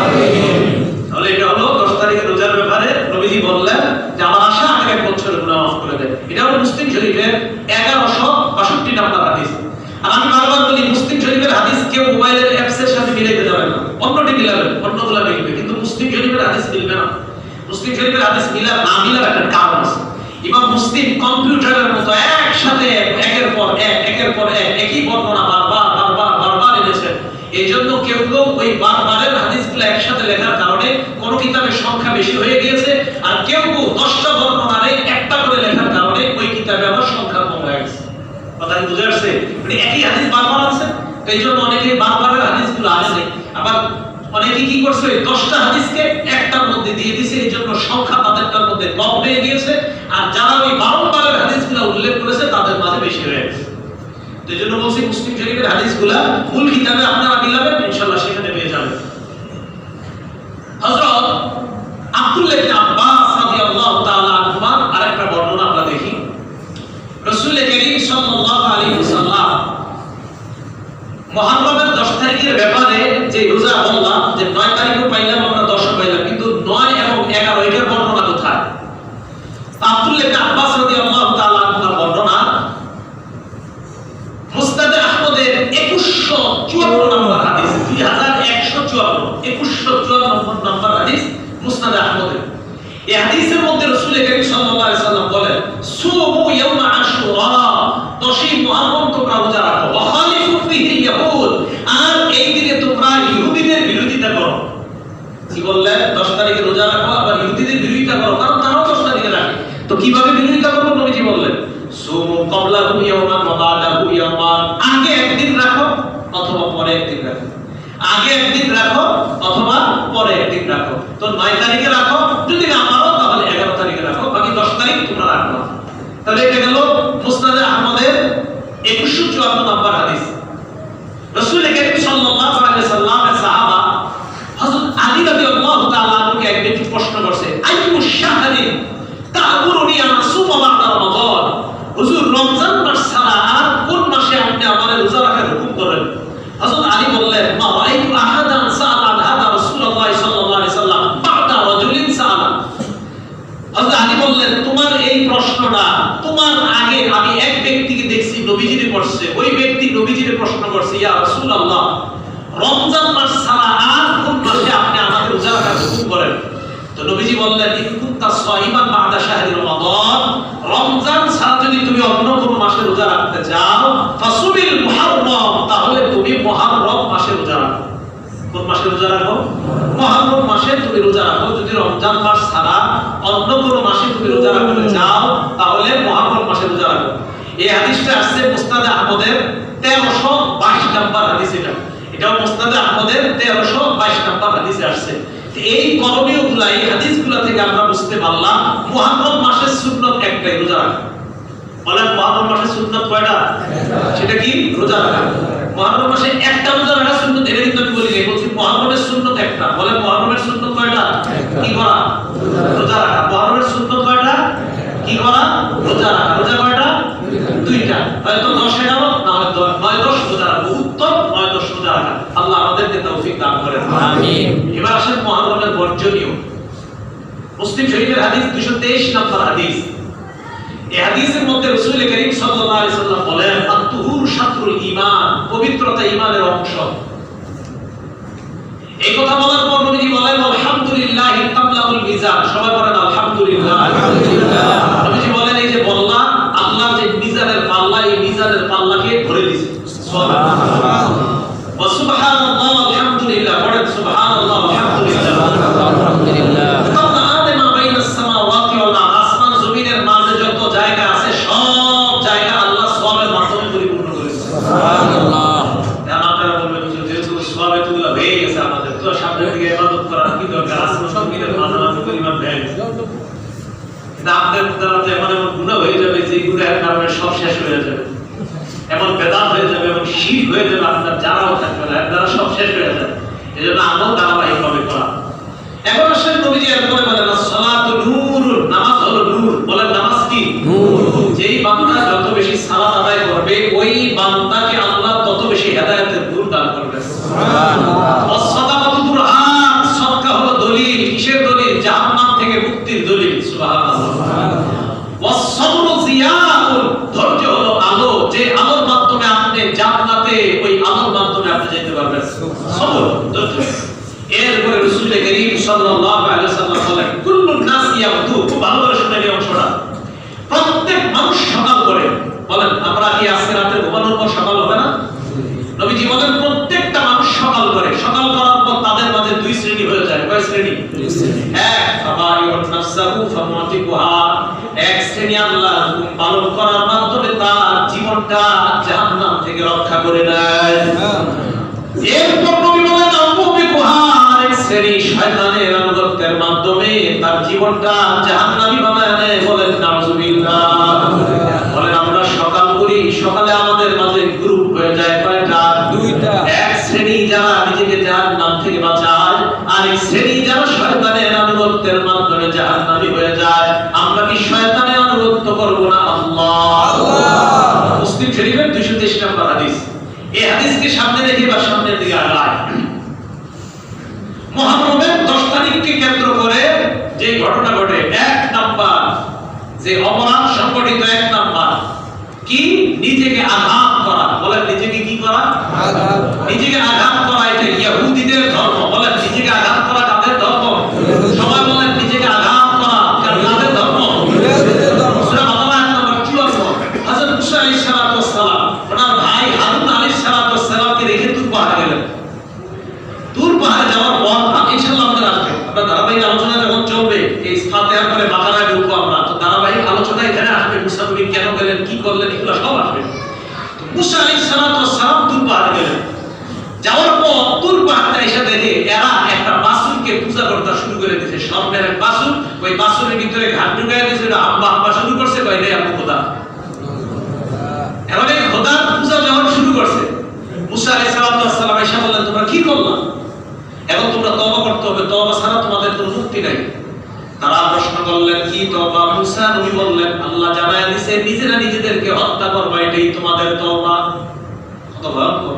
আমিন। তাহলে এটা হলো 10 তারিখের রোজার ব্যাপারে নবীজি বললেন যে আমার আশা আগের এক বছরের গুনাহ মাফ করে দেয়। এটা হলো মুসলিম শরীফের 1162 নাম্বার হাদিস। আর আমি বারবার বলি, মুসলিম শরীফের হাদিস কেউ মোবাইলের অ্যাপসের সাথে মিলাইতে যাবেন না, অন্যটি মিলাবেন, অন্যগুলা মিলবে, কিন্তু মুসলিম শরীফের হাদিস মিলবে না। মুসলিম শরীফের হাদিস মিলার না মিলার একটা কারণ আছে। ইমাম মুসলিম কম্পিউটারের মতো একসাথে একের পর এক একই বর্ণনা বারবার এনেছেন। এইজন্য কেউ ওই বারবারের হাদিসগুলো একসাথে লেখার কারণে কোন কিতাবের সংখ্যা বেশি হয়ে গিয়েছে, আর কেউ 10টা বর্ণনারে একটা করে লেখার কারণে ওই কিতাবে আবার সংখ্যা কম হয়ে গেছে। কথা কি বুঝে আসছে? মানে একই হাদিস বারবার আছে, এইজন্য অনেকে বারবারের হাদিসগুলো আনে। আবার অনেকে কি করছে, ওই 10টা হাদিসকে একটার মধ্যে দিয়ে দিয়েছে, এইজন্য সংখ্যা তাদেরটার মধ্যে কম হয়ে গিয়েছে, আর যারা ওই বারবারের হাদিসগুলো উল্লেখ করেছে তাদের মাঝে বেশি হয়ে গেছে। তো এইজন্য বলছি মুসলিম শরীফের হাদিসগুলা মূল কিতাবে আপনারা মিলাবেন, ইনশাআল্লাহ সেখানে পেয়ে যাবেন। হযরত আব্দুল্লাহ ইবনে আব্বাস রাদিয়াল্লাহু তাআলা আনহুমা আরেকটা বর্ণনা আমরা দেখি। রাসূল করিম সাল্লাল্লাহু আলাইহি ওয়াসাল্লাম মুহররমের 10 তারিখের ব্যাপারে যে রোজা বললাম যে 9 তারিখও পাইলাম আমরা, 10ও পাইলাম, কিন্তু 9 এবং 11 এটার বর্ণনা কোথায়? আব্দুল্লাহ ইবনে আব্বাস রাদিয়াল্লাহু তাআলা আনহুর বর্ণনা মুসনাদ আহমদের 2154 নম্বর হাদিস, 2154 নম্বর হাদিস মুসনাদ আহমদের। এই হাদিসের মধ্যে রাসূল করিম সাল্লাল্লাহু আলাইহি ওয়াসাল্লাম বলেন, সুমু ইয়াউম আশুরা, 10 ক্বাবলাহু ইয়াওমান ওয়া বা'দাহু ইয়াওমান, আগে একদিন রাখো অথবা পরে একদিন রাখো, আগে একদিন রাখো অথবা পরে একদিন রাখো। তো 9 তারিখে রাখো, যদি না পারো তাহলে 11 তারিখে রাখো, বাকি 10 তারিখ তোমরা রাখো। তাহলে এটা গেল মুসনাদে আহমদের 2154 নম্বর হাদিস। রাসূল করিম সাল্লাল্লাহু আলাইহি সাল্লামের সাহাবা হযরত আলী রাদিয়াল্লাহু তাআলা আনহুকে এক ব্যক্তি প্রশ্ন করছে, আইয়ু শাহরি তা'মুরুনি আন আসুমা বা'দা রমাদান, হুজুর রমজান মাস ছাড়া আর কোন মাসে আপনি আমাদের রোজা রাখার হুকুম করেন? হযরত আলী বললেন, মা রাআইতু আহাদান সাআলা আন হাদা রাসূলুল্লাহ সাল্লাল্লাহু আলাইহি সাল্লাম বা'দা রাজুলিন সাআলা। হযরত আলী বললেন, তোমার এই প্রশ্নটা তোমার আগে আমি এক ব্যক্তিকে দেখছি নবীজিরে করছে, ওই ব্যক্তি নবীজিরে প্রশ্ন করছে, ইয়া রাসূলুল্লাহ, রমজান মাস ছাড়া আর কোন মাসে আপনি আমাদের রোজা রাখার হুকুম করেন? তো নবীজি বললেন, ইন কুনতা সাইমান বা'দা শাহরি রমাদান, রমজান ছাড়া যদি তুমি অন্য কোন মাসে রোজা রাখতে চাও, ফাসুমিল মুহাররম, তাহলে তুমি মুহাররম মাসে রোজা রাখো। কোন মাসে রোজা রাখো? মুহাররম মাসে তুমি রোজা রাখো। যদি রমজান মাস ছাড়া অন্য কোন মাসে তুমি রোজা রাখতে চাও, তাহলে মুহাররম মাসে রোজা রাখো। এই হাদিসটা আসছে মুসনাদে আহমদের 1322 নম্বর হাদিস। এটাও মুসনাদে আহমদের 1322 নম্বর হাদিসে আসছে। এই করণীয়গুলা, এই হাদিসগুলা থেকে আমরা বুঝতে পারলাম মুহররম মাসের সুন্নাত একটাই, রোজা রাখা। বলেন মুহররম মাসের সুন্নাত কয়টা? সেটা কি? রোজা রাখা। মুহররম মাসে একটা রোজা রাখা সুন্নাত, এটা কিন্তু আমি বলি নাই, বলছি মুহররমের সুন্নাত একটা। বলেন মুহররমের সুন্নাত কয়টা? কি করা? রোজা রাখা। মুহররমের সুন্নাত কয়টা? কি করা? রোজা রাখা। রোজা কয়টা? দুইটা, হয়তো 10 গেল, না হয়তো 9-10 রোজা রাখা। উত্তম 9-10 রোজা রাখা। আল্লাহ আমাদেরকে তৌফিক দান করেন, আমিন। এবার আসেন মুহররমের বর্জনীয়। মুসলিম শরীফের হাদিস 223 নম্বর হাদিস। এই হাদিসের মধ্যে রাসূল করিম সাল্লাল্লাহু আলাইহি সাল্লাম বলেন, আত-তুহুর শাতরুল ঈমান, পবিত্রতা ঈমানের অংশ। এই কথা বলার পর নবীজি বলেন, আলহামদুলিল্লাহি তামলাউল মিজান। সবাই বলেন আলহামদুলিল্লাহ। আলহামদুলিল্লাহ। নবীজি বলেন, এই যে বললা, আল্লাহ যে মিজানের পাল্লা, এই মিজানের পাল্লাকে ভরে দিয়েছে। সুবহানাল্লাহ। ওয়া সুবহানাল্লাহ আলহামদুলিল্লাহ। বলেন সুবহানাল্লাহ আলহামদুলিল্লাহ। আলহামদুলিল্লাহ। সব শেষ হয়ে যাবে, এমন বেদাত হয়ে যাবে, এমন শিরক হয়ে যাবে, আপনার যারাও থাকবে না, এর দ্বারা সব শেষ হয়ে যাবে। এজন্য আমল ধারাবাহিকভাবে করা। এখন আসলে নবীজি এরপরে বলেন, সালাতু নূর, নামাজ হলো নূর। বলেন নামাজ কি? নূর। যেই বান্দা যত বেশি সালাত আদায় করবে, ওই বান্দাকে আল্লাহ তত বেশি হেদায়েতের নূর দান করবে। সুবহানাল্লাহ। ওয়াস-সাদাকাতু বুরহান, সাদকা হলো দলিল। কিসের দলিল? জাহান্নাম থেকে মুক্তির দলিল। সুবহানাল্লাহ। ওয়াস-সাবরু জিয়াউন, ধৈর্য হলো আলো, যে আলোর মাধ্যমে আপনি জান্নাতে, ওই আলোর মাধ্যমে আপনি যেতে পারবেন। সবর, ধৈর্য। এরপরে রাসূল করিম সাল্লাল্লাহু আলাইহি ওয়াসাল্লাম বলেন, কুল্লুন নাস ইয়াগদু। খুব ভালো করে শুনেন এই অংশটা। প্রত্যেক মানুষ সকাল করে। বলেন আমরা কি আজকে রাতে ঘুমানোর পর সকাল হবে না? নবীজি বলেন, প্রত্যেকটা মানুষ সকাল করে। সকাল করার পর তাদের মাঝে দুই শ্রেণী হয়ে যায়। কয় শ্রেণী? দুই শ্রেণী। এক, ফাবায়ুন নাফসাহু ফামাতিকুহা, এক শ্রেণী আল্লাহর হুকুম পালন করার মাধ্যমে তার জীবনটা জাহান্নাম থেকে রক্ষা করে নেয়। এরপর নবী বলেন, আবুবিকুহা, এক শ্রেণী শয়তানের আনুগত্যের মাধ্যমে তার জীবনটা জাহান্নামী বানায় নেয়। বলেন নাউযুবিল্লাহ। বলেন আমরা সকাল করি, সকালে আমাদের মাঝে গ্রুপ হয়ে যায় কয়টা? দুইটা। এক শ্রেণী যারা নিজেকে জাহান্নাম থেকে বাঁচায়, আর এক শ্রেণী যারা শয়তানের আনুগত্যের মাধ্যমে জাহান্নামী হয়ে যায়। আমরা কি শয়তানের আনুগত্য করব না? আল্লাহ। মুসলিম শরীফের 223 নম্বর হাদিস। এই হাদিসকে সামনে রেখে বা সামনের দিকে আগায়, মুহররমের 10 তারিখকে কেন্দ্র করে যে ঘটনা ঘটে, 1 নাম্বার যে অপরাধ সংগঠিত, 1 নাম্বার কি? নিজেকে আঘাত করা। বলেন নিজেকে কি করা? আঘাত। নিজেকে আঘাত করা। এটা ইহুদিদের ধর্ম। বলেন নিজেকে আঘাত করা কাদের ধর্ম? সবাই বলেন নিজেকে আঘাত করা কাদের ধর্ম? ইহুদিদের ধর্ম। সূরা বাকারা আয়াত নম্বর 54। হযরত মুসা আলাইহিস সালাতু ওয়াস সালাম ওনার ভাই হারুন আলাইহিস সালাতু ওয়াস সালামকে রেখে তুর পাহাড়ে গেলেন। তুর পাহাড়ে যাওয়ার পর ইনশাআল্লাহ আমাদের আসবে, আমরা ধারাবাহিক আলোচনা যখন চলবে, এই ফাতিহার পরে বাকারায় ঢুকবো আমরা, তো ধারাবাহিক আলোচনা এখানে আসবে। মুসা নবী কেন গেলেন, কি করলেন, এগুলো সব আসবে। তো মুসা আলাইহিস সালাম তুর পাহাড়ে গেলেন। যাওয়ার পর তুর পাহাড়ে এসে দেখে এরা একটা বাছুরকে পূজা করতে শুরু করে দিয়েছে, স্বর্ণের এক বাছুর। ওই বাছুরের ভিতরে ঘাট ঢুকাই দিয়েছে, আব্বা আব্বা শুরু করছে, কয় রে আব্বু খোদা। এবারে খোদার পূজা যখন শুরু করছে, মুসা আলাইহিস সালাম এসে বললেন, তোমরা কি করলা? এবং তোমরা তওবা করতে হবে, তওবা ছাড়া তোমাদের কোনো মুক্তি নাই। তারা প্রশ্ন করলেন, কি তওবা? মুসা নবী বললেন, আল্লাহ জানায় দিয়েছে নিজেরা নিজেদেরকে হত্যা করবা, এটাই তোমাদের তওবা। কত ভয়ঙ্কর!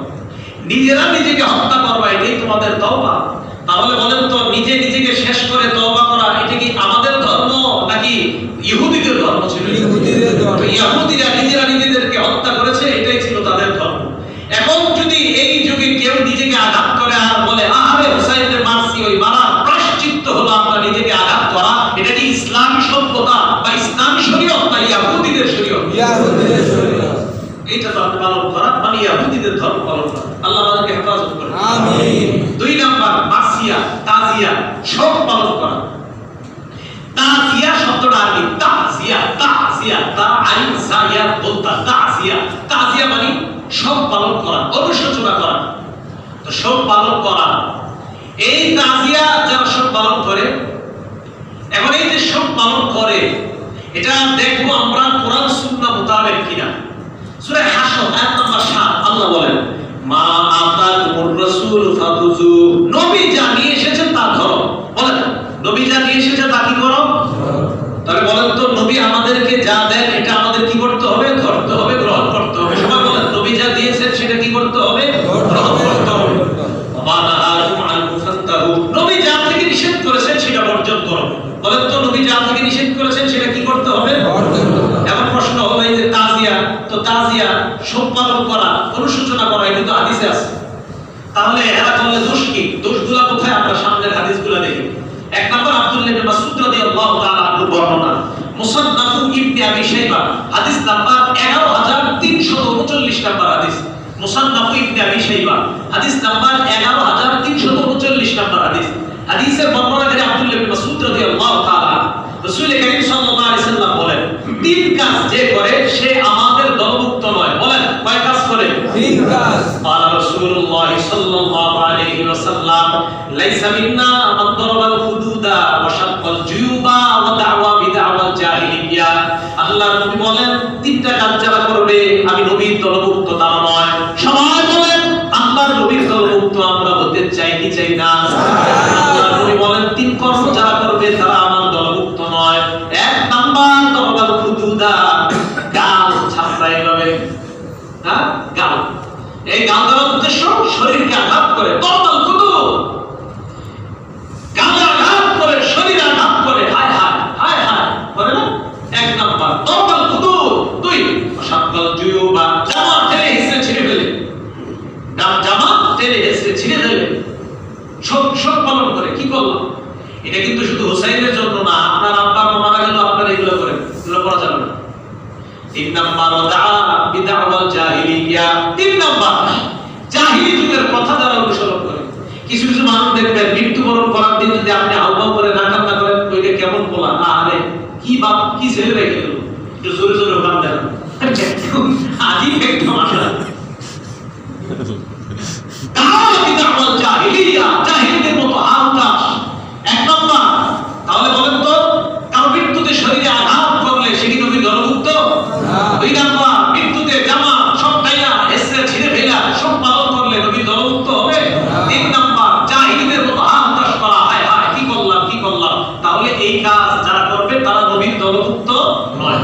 নিজেরা নিজেকে হত্যা করবা, এটাই তোমাদের তওবা। তাহলে বলেন তো, নিজে নিজেকে শেষ করে তওবা করা এটা কি আমাদের ধর্ম নাকি ইহুদিদের ধর্ম ছিল? ইহুদিদের ধর্ম। ইহুদিরা নিজেরা নিজেদেরকে হত্যা করেছে, এটাই ছিল তাদের ধর্ম। এখন যদি এই যুগে কেউ নিজেকে আঘাত করে আর বলে, আরে হুসাইনকে মারছি, ওই মারার প্রায়শ্চিত্ত হলো আমরা নিজেকে আঘাত করা, এটা কি ইসলামী সভ্যতা বা ইসলামী শরীয়ত না ইহুদিদের শরীয়ত? ইহুদিদের শরীয়ত। এইটা তো আপনি পালন করা মানে ইহুদিদের ধর্ম পালন করা। আল্লাহ আমাদেরকে হেফাজত করুন, আমিন। 2 নাম্বার মাসিয়া, তাজিয়া, সব পালন করা। তাজিয়া শব্দটা আরবি তাজিয়া, তাজিয়া, তা আইন সাইয়া বলতা তাজিয়া। তাজিয়া মানে সব পালন করা, অনুশোচনা করা। তো সব পালন করা, এই তাজিয়া যারা সব পালন করে, এখন এই যে সব পালন করে, এটা দেখবো আমরা কোরআন সুন্নাহ মোতাবেক কিনা। সূরা হাশর আয়াত নাম্বার 7 আল্লাহ বলেন, মা আতাকুমুর রাসূল ফাখুযু, নবী যা নিয়ে এসেছেন তা ধরো। বলেন, নবী যা নিয়ে এসেছে তা কি করো? তাহলে বলেন তো, নবী আমাদেরকে যা দেন এটা আমাদের কি করতে হবে? ধরতে হবে, গ্রহণ করতে হবে। সবাই বলেন, নবী যা দিয়েছেন সেটা কি করতে হবে? গ্রহণ করতে হবে। নবী যা থেকে নিষেধ করেছেন সেটা বর্জন করো। বলেন তো, নবী যা থেকে নিষেধ করেছেন সেটা কি করতে হবে? এখন প্রশ্ন হলো, এই যে তাজিয়া, তো তাজিয়া সব পালন করা, অনুশোচনা করা, এটা তো হাদিসে আছে। তাহলে এরা করলে দোষ কি? দোষগুলো কোথায়? আমরা সামনের হাদিসগুলো দেখি। 1 নম্বর আব্দুল্লাহ ইবনে মাসউদ রাদিয়াল্লাহু তাআলা আনহু বর্ণনা, মুসান্নাফ ইবনে আবি শাইবা, হাদিস নাম্বার 11339 নাম্বার হাদিস। মুসান্নাফ ইবনে আবি শাইবা, হাদিস নাম্বার 11339 নাম্বার হাদিস। হাদিসের বর্ণনাকারী আব্দুল্লাহ ইবনে মাসউদ রাদিয়াল্লাহু তাআলা, রাসূল কারীম সাল্লাল্লাহু আলাইহি সাল্লাম বলেন, 3 কাজ যে করে সে আমাদের দলভুক্ত নয়। বলেন, কয় কাজ করে? 3 কাজ। قال رسول الله صلى الله عليه وسلم ليس منا من ضرب الحدود وشق الجيوب ودعا بدعوى الجاهليه। আল্লাহর নবী বলেন, 3টা কাজ যারা করবে আমি নবীর দলভুক্ত তারা নয়। সবাই বলেন, আল্লাহর নবীর দলভুক্ত আমরা হতে চাই কি চাই না? আল্লাহর নবী বলেন, 3 কর্ম যারা করবে তারা আমার দলভুক্ত নয়। 1 নাম্বার দরবাল হুদুদা, গাল ছাপড়াই হবে। হ্যাঁ, গাল। এই গাল দেওয়ার উদ্দেশ্য শরীরকে আঘাত করে, দরবাল হুদুদ, গালে আঘাত করে, শরীরে আঘাত করে, হায় হায় হায় হায় করে না? 1 নাম্বার দরবাল হুদুদ। 2 শাক্কাল জুয়ুবা, জামা টেনে হিসেবে ছিঁড়ে ফেলে, জামা টেনে হিসেবে ছিঁড়ে ফেলে, সব পালন করে। কি করলাম? এটা কিন্তু শুধু হুসাইনের জন্য না, আপনার আব্বা মারা গেল আপনারা এগুলো করেন, এগুলো করা যাবে না। 3 নাম্বার ওয়াদা বিদআওয়াল জাহিলিয়া, 3 নাম্বার জাহিলি যুগের কথা যারা অনুসরণ করে। কিছু কিছু মানুষ দেখবেন মৃত্যুবরণ করার দিন যদি আপনি আহ্বান করে না কান্না করেন, ওইটা কেমন বলা, আরে কি বাপ কি ছেলে রেখে গেল, একটু জোরে জোরে ওখান দেন, আজিব একটা ভাষা। বিদআওয়াল জাহিলিয়া, জাহিলিদের মতো আহতাস। 1 নাম্বার। তাহলে বলেন তো, কারো মৃত্যুতে শরীরে আঘাত করলে সে কি নবীর দলভুক্ত? 2 নাম্বার, মৃত্যুতে জামা সব টাইনা এসে ছিঁড়ে ফেলা সব পালন করলে নবীর দলভুক্ত হবে? 3 নাম্বার, জাহিলিদের মতো আহতাস করা, হায় হায় কি করলাম কি করলাম। তাহলে এই কাজ যারা করবে তারা নবীর দলভুক্ত নয়।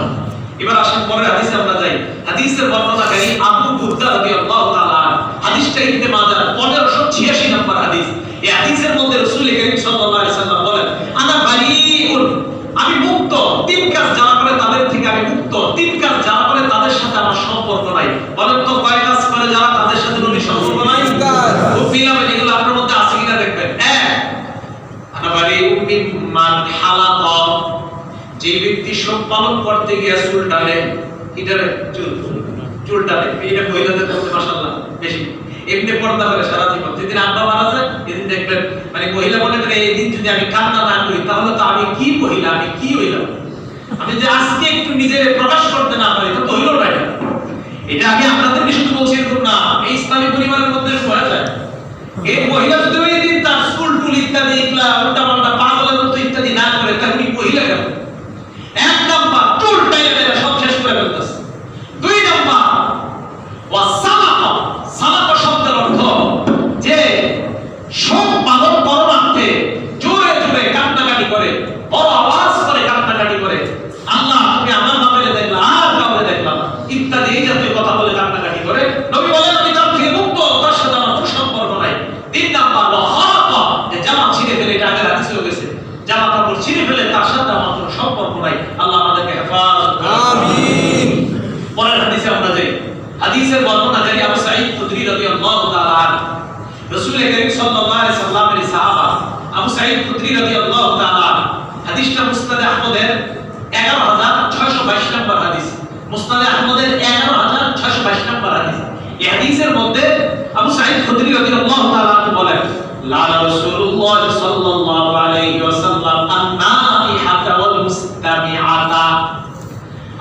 এবার আসেন পরের হাদিসে আমরা যাই। হাদিসের বর্ণনাকারী আবু বুরদা রাদিয়াল্লাহু তাআলা, হাদিসটা ইবনে মাজাহ 1586 নম্বর হাদিস। এই হাদিসের মধ্যে রাসূল কারীম সাল্লাল্লাহু আলাইহি সাল্লাম বলেন, আনা বারিউন, আমি মুক্ত। 3 কাজ যারা করে তাদের থেকে আমি মুক্ত। 3 কাজ যারা করে তাদের সাথে আমার সম্পর্ক নাই। বলেন তো, কয় কাজ করে যারা তাদের সাথে নবীর সম্পর্ক নাই? খুব মিলাবে, এগুলো আপনার মধ্যে আছে কিনা দেখবেন। 1 আনা বারিউন মিম্মান হালাকা, যে ব্যক্তি সব পালন করতে গিয়ে চুল টানে, এটারে চুল টানে, এটা মহিলাদের মধ্যে মাশাআল্লাহ বেশি। এমনি পর্দা করে সারা জীবন। যেদিন আব্বা মারা যায় এদিন দেখবেন মানে মহিলা মনে করে এই দিন যদি আমি কান্না না করি তাহলে তো আমি কি মহিলা, আমি কি হইলাম, আমি যে আজকে একটু নিজের প্রকাশ করতে না পারি তো হইল না। এটা আমি আপনাদেরকে শুধু বলছি এরকম না, এই ইসলামী পরিবারের মধ্যে হয়ে যায়। এই মহিলা যদি ওই দিন তার স্কুল টুল ইত্যাদি ইকলা উল্টা পাল্টা পাগলের মতো ইত্যাদি না করে তাহলে উনি মহিলা কেন? এক নাম্বার টুল টাইলে সব শেষ করে ফেলতেছে। দুই নাম্বার ওয়াসালাকা, সালাকা শব্দের অর্থ যে সব পালন করতে জোরে জোরে কান্নাকাটি করে, বড় আওয়াজ করে কান্নাকাটি করে, আল্লাহ তুমি আমার নামে দেখলা আর কাউকে দেখলাম না ইত্যাদি এই জাতীয় কথা বলে কান্নাকাটি করে। নবী বলেন আমি তার থেকে মুক্ত, তার সাথে আমার কোনো সম্পর্ক নাই। তিন নাম্বার ওয়াহারাকা, যে জামা ছিঁড়ে ফেলে, এটা আগের হাদিসে গেছে, জামা কাপড় ছিঁড়ে ফেলে তার সাথে আমার কোনো সম্পর্ক নাই। আল্লাহ আমাদেরকে হেফাজত করুন, আমিন। পরের হাদিসে আমরা যাই। হাদিসের বর্ণনাকারী আবু সাঈদ খুদরি রাদিয়াল্লাহু তাআলা আনহু, রাসূল করিম সাল্লাল্লাহু আলাইহি সাল্লামের সাহাবা আবু সাঈদ খুদরি রাদিয়াল্লাহু তাআলা আনহু। হাদিসটা মুসনাদ আহমদের 11622 নম্বর হাদিস, মুসনাদ আহমদের 11622 নম্বর হাদিস। এই হাদিসের মধ্যে আবু সাঈদ খুদরি রাদিয়াল্লাহু তাআলা আনহু বলেন, লা রাসূলুল্লাহ সাল্লাল্লাহু আলাইহি ওয়াসাল্লাম আন-নাইহাতা ওয়াল মুস্তামিআতা,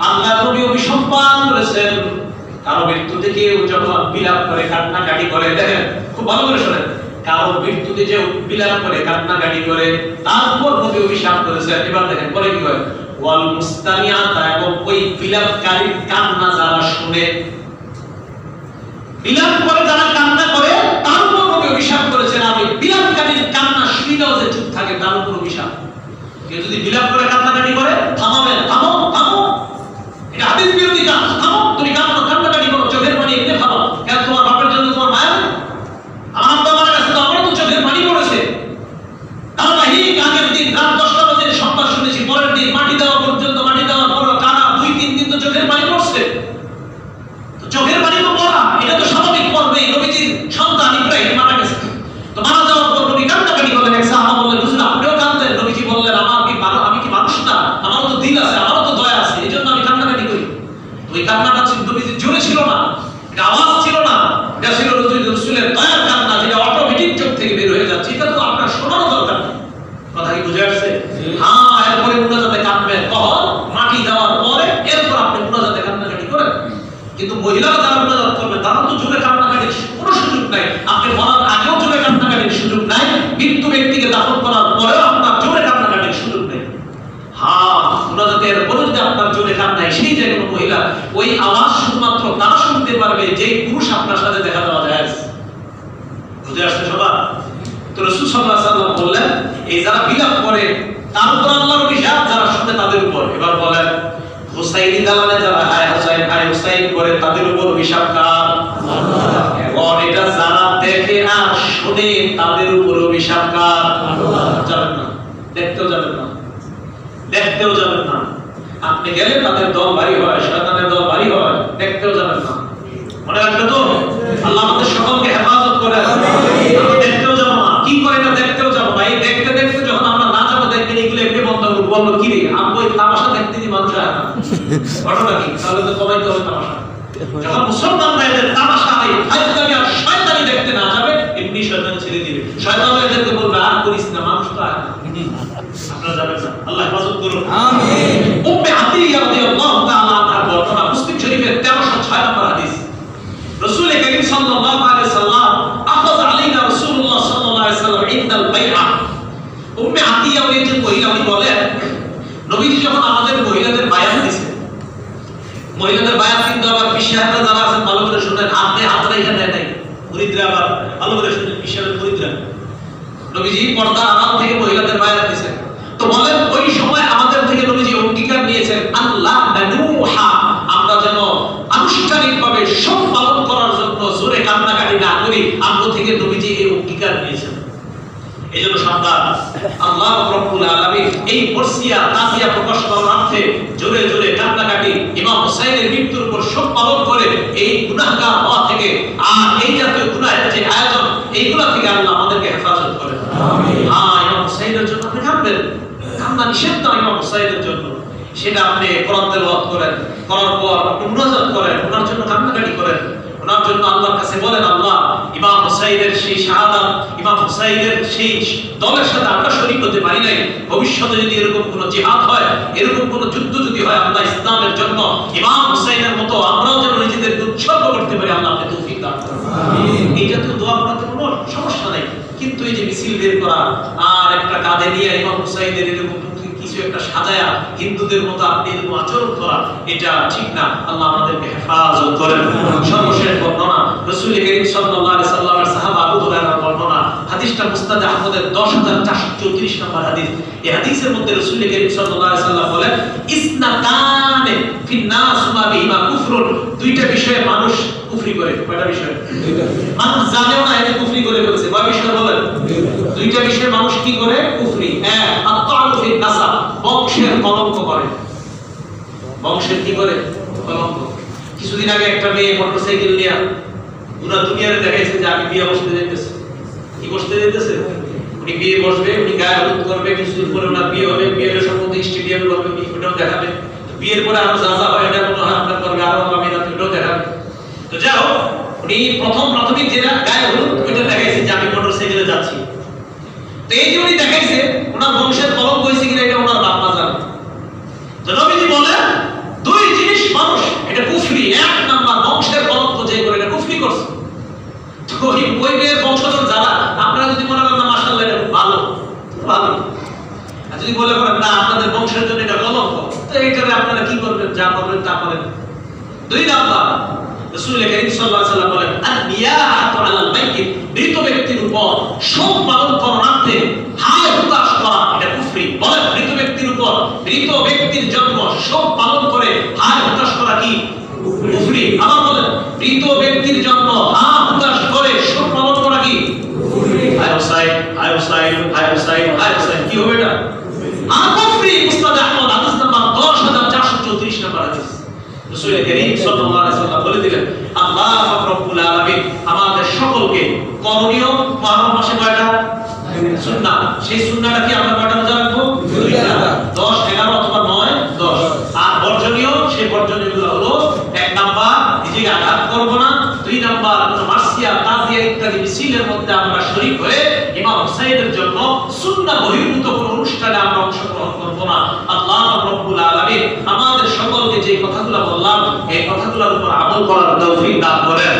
আল্লাহ নবী অভিসম্পাদন করেছেন কারো মৃত্যুতে কেউ যখন বিলাপ করে কান্নাকাটি করে, দেখেন খুব ভালো করে শুনেন, কারো মৃত্যুতে যে বিলাপ করে কান্নাকাটি করে তারপর নবী অভিশাপ করেছেন। এবার দেখেন পরে কি হয়, ওয়াল মুস্তামিআতা, এবং ওই বিলাপকারীর কান্না যারা শুনে, বিলাপ করে যারা কান্না করে তার উপর নবী অভিশাপ করেছেন। আমি বিলাপকারীর কান্না শুনেও যে চুপ থাকে তার উপর অভিশাপ। কেউ যদি বিলাপ করে কান্নাকাটি করে, থামাবেন, থামো থামো, এটা হাদিস বিরোধী কাজ, থামো, তুমি কান্নাকাটি করো, চোখের পানি এমনি ভালো, কেন তোমার বাপের জন্য তোমার মায়া নেই? আমার তো আমার কাছে তো আমার তো চোখের পানি পড়েছে। ধারাবাহিক আগের দিন রাত 10টা বাজে সংবাদ শুনেছি, পরের দিন মাটি দেওয়া পর্যন্ত, মাটি দেওয়ার পর টানা 2-3 দিন তো চোখের পানি পড়ছে। তো চোখের পানি তো পড়া, এটা তো স্বাভাবিক পড়বেই। নবীজির সন্তান ইব্রাহিম মারা গেছে, তো মারা যাওয়ার পর নবী কান্নাকাটি করলেন। এক সাহাবা বললেন, হুজুর আপনিও কাঁদলেন? নবীজি বললেন, আমি কি মানুষ না? আমারও তো দিল আছে, আমারও তো দয়া আছে, এইজন্য আমি কান্নাকাটি করি। ওই কান্নাটা নবীজির জোরে ছিল না, এটা আওয়াজ ছিল না, এটা ছিল রাসূলের দয়ার কান্না, যেটা অটোমেটিক চোখ থেকে বের হয়ে যাচ্ছে। এটা তো আপনার শোনানো দরকার নেই। কথা কি বুঝে আসছে? হ্যাঁ, এরপরে মুনাজাতে কাঁদবেন, কখন? মাটি দেওয়ার পরে, এরপর আপনি মুনাজাতে কান্নাকাটি করেন। কিন্তু মহিলারা যারা মুনাজাত করবে তারা তো জোরে কান্নাকাটির কোনো সুযোগ নাই। আপনি মরার আগেও জোরে কান্নাকাটির সুযোগ নাই, মৃত্যু ব্যক্তিকে দাফন করার পরেও আপনার জোরে কান্নাকাটির সুযোগ নেই। হ্যাঁ, মুনাজাতের পরে যদি আপনার জোরে কান্নায় সেই যে কোনো মহিলা, ওই আওয়াজ শুধুমাত্র তারা শুনতে পারবে যে পুরুষ আপনার সাথে দেখা দেওয়া যায়। বুঝে আসছে সবার? তো রাসূল সাল্লাল্লাহু আলাইহি ওয়াসাল্লাম বললেন, এই যারা বিলাপ করে তার উপর আল্লাহর অভিশাপ, যারা শুনে তাদের উপর। এবার বলেন, হুসাইনি দালানে যারা হায় হুসাইন হায় হুসাইন করে তাদের উপর অভিশাপ কার? আল্লাহ। এবং এটা যারা দেখে আর শুনে তাদের উপর অভিশাপ কার? আল্লাহ। যাবেন না, দেখতেও যাবেন না, দেখতেও যাবেন না। আপনি গেলে তাদের দল ভারী হয়, শয়তানের দল ভারী হয়, দেখতেও যাবেন না। মনে রাখবেন তো, আল্লাহ আমাদের সকলকে হেফাজত করে। আমরা দেখতেও যাব না, কি করে না দেখতেও যাব না। এই দেখতে দেখতে যখন আমরা না যাবো, দেখবেন এগুলো এমনি বন্ধ করবো, বললো কি রে আমি ওই তামাশা দেখতে দিই, মানুষ হয় না, ঘটনা কি? তাহলে তো কমাইতে হবে তামাশা। যখন মুসলমানরা এদের তামাশা ফাইজলামি আর শয়তানি দেখতে না যাবে, এমনি শয়তান ছেড়ে দিবে। শয়তান এদেরকে বলবে আর করিস না, মানুষ তো হয় না। আপনারা যাবেন না, আল্লাহ হেফাজত করুন, আমিন। উম্মে আতিয়া রাদিয়াল্লাহু তাআলা আনহা বর্ণনা, মুসলিম শরীফের 1306 নম্বর হাদিস। রাসূল করিম সাল্লাল্লাহু আলাইহি সাল্লাম আখায আলাইনা রাসূলুল্লাহ সাল্লাল্লাহু আলাইহি সাল্লাম ইনদাল বাইআ। উম্মে আতিয়া ওই যে মহিলা, উনি বলেন নবীজি যখন আমাদের মহিলাদের বায়াত দিয়েছেন, মহিলাদের বায়াত কিন্তু আবার বিশাহারা যারা আছেন ভালো করে শুনেন, আপনি হাতটা এখানে দেন নাই, মুরিদরা আবার ভালো করে শুনেন, বিশাহারের মুরিদরা নবীজি পর্দার আড়াল থেকে মহিলাদের বায়াত দিয়েছেন। তো বলেন ওই সময় আমাদের থেকে নবীজি অঙ্গীকার নিয়েছেন, আল্লাহ নানুহা, আমরা যেন আনুষ্ঠানিকভাবে সব পালন করার জন্য জোরে কান্নাকাটি না করি। আমরা থেকে নবীজি এই অঙ্গীকার নিয়েছেন। এইজন্য সাবধান, আল্লাহ রাব্বুল আলামিন এই বর্ষিয়া তাজিয়া প্রকাশ করার অর্থে জোরে জোরে কান্নাকাটি, ইমাম হুসাইনের মৃত্যুর উপর শোক পালন করে এই গুনাহগার হওয়া থেকে, আর এই জাতীয় গুনাহের যে আয়োজন, এইগুলা থেকে আল্লাহ আমাদেরকে হেফাজত করেন, আমিন। হ্যাঁ, ইমাম হুসাইনের জন্য আপনি কাঁদবেন, কান্না নিষেধ না ইমাম হুসাইনের জন্য। সেটা আপনি কোরআন তেলাওয়াত করেন, করার পর আপনি মুনাজাত করেন, ওনার জন্য কান্নাকাটি করেন, ওনার জন্য আল্লাহর কাছে বলেন, আল্লাহ ইমাম হুসাইনের সেই শাহাদাত, ইমাম হুসাইনের সেই দলের সাথে আমরা শরীক হতে পারি নাই, ভবিষ্যতে যদি এরকম কোনো জিহাদ হয়, এরকম কোনো যুদ্ধ যদি হয়, আল্লাহ ইসলামের জন্য ইমাম হুসাইনের মতো আমরাও যেন নিজেদের উৎসর্গ মিছিল বের করা আর একটা কাঁধে নিয়ে ইমাম হুসাইনের এরকম কিছু একটা সাজায়া হিন্দুদের মতো আপনি এরকম আচরণ করা, এটা ঠিক না। আল্লাহ আমাদেরকে হেফাজত করেন। সর্বশেষ বর্ণনা রাসূল করিম সাল্লাল্লাহু আলাইহি সাল্লামের সাহাবা আবু হুরায়রার বর্ণনা, হাদিসটা মুসনাদ আহমদের 10434 নম্বর হাদিস। এই হাদিসের মধ্যে রাসূল করিম সাল্লাল্লাহু আলাইহি সাল্লাম বলেন, ইসনাতানে ফিন নাস মা বিহিমা কুফরুন, দুইটা বিষয়ে মানুষ কুফরি করে। কয়টা বিষয়? দুইটা। মানুষ জানেও না এটা কুফরি করে ফেলছে। কয় বিষয় বলেন? দুইটা বিষয়ে মানুষ কি করে? কুফরি। এক, আত-তা'নু ফিন নাসাব, বংশের কলঙ্ক করে। বংশের কি করে? কলঙ্ক। কিছুদিন আগে একটা মেয়ে মোটরসাইকেল নিয়ে পুরো দুনিয়ারে দেখাইছে যে আমি বিয়ে বসতে যাইতেছি। কি বসতে যাইতেছে? উনি বিয়ে বসবে, উনি গায়ে হলুদ করবে, কিছুদিন পরে ওনার বিয়ে হবে, বিয়ের সম্বন্ধে স্টেডিয়ামে করবে, ওটাও দেখাবে। বিয়ের পরে আরো যা যা হয় এটা মনে হয় আপনার করবে, আরো আমি রাতে ওটাও দেখাবে। তো যাও, উনি প্রাথমিক যেটা গায়ে হলুদ ওইটা দেখাইছে যে আমি মোটরসাইকেলে যাচ্ছি। তো এই যে উনি দেখাইছে, ওনার বংশের কলঙ্ক হয়েছে কিনা এটা ওনার বাপ মা জানে। তো নবীজি বলেন দুই জিনিস মানুষ এটা কুফরি। এক নাম্বার বংশের কলঙ্ক যে করে এটা কুফরি করছে। তো ওই মেয়ের বংশধর যারা, আপনারা যদি মনে করেন না মাশাআল্লাহ এটা ভালো, ভালো, আর যদি বলে করেন না আপনাদের বংশের জন্য এটা কলঙ্ক, তো এইটারে আপনারা কি করবেন? যা করবেন তা করেন। দুই নাম্বার রাসূল করিম সাল্লাল্লাহু আলাইহি ওয়াসাল্লাম বলেন, আন-নিয়াহাতু আলাল মাইয়িত, মৃত ব্যক্তির উপর শোক পালন করাতে হায় হুতাশ করা এটা কুফরি। বলেন, মৃত ব্যক্তির উপর, মৃত ব্যক্তির জন্য শোক পালন করে হায় হুতাশ করা কি কুফরি? আবার বলেন, মৃত ব্যক্তির জন্য হায় হুতাশ করে শোক পালন করা কি কুফরি? হায় হুসাইন, হায় হুসাইন, হায় হুসাইন, হায় হুসাইন, কি হবে এটা? কুফরি। মুসনাদ আহমদ হাদিস নাম্বার 10434 নম্বর হাদিস। রাসূল করিম সাল্লাল্লাহু আলাইহি ওয়াসাল্লাম বলে দিলেন, আল্লাহ রাব্বুল আলামিন আমাদের সকলকে করণীয় মুহররম মাসে কয়টা সুন্নাহ, সেই সুন্নাহটা কি আমরা কয়টা রোজা রাখবো? দুইটা, 10, 11 অথবা 9, 10। আর বর্জনীয়, সেই বর্জনীয়গুলো হলো এক নাম্বার নিজেকে আঘাত করব না, দুই নাম্বার কোন মাসিয়া তাজিয়া ইত্যাদি মিছিলের মধ্যে আমরা শরীক হয়ে ইমাম হুসাইনের জন্য সুন্নাহ বহির্ভূত কোন অনুষ্ঠানে আমরা অংশগ্রহণ করব না। আল্লাহ রাব্বুল আলামিন আমাদের সকলকে যে কথাগুলো বললাম এই কথাগুলোর উপর আমল করার তৌফিক দান করেন।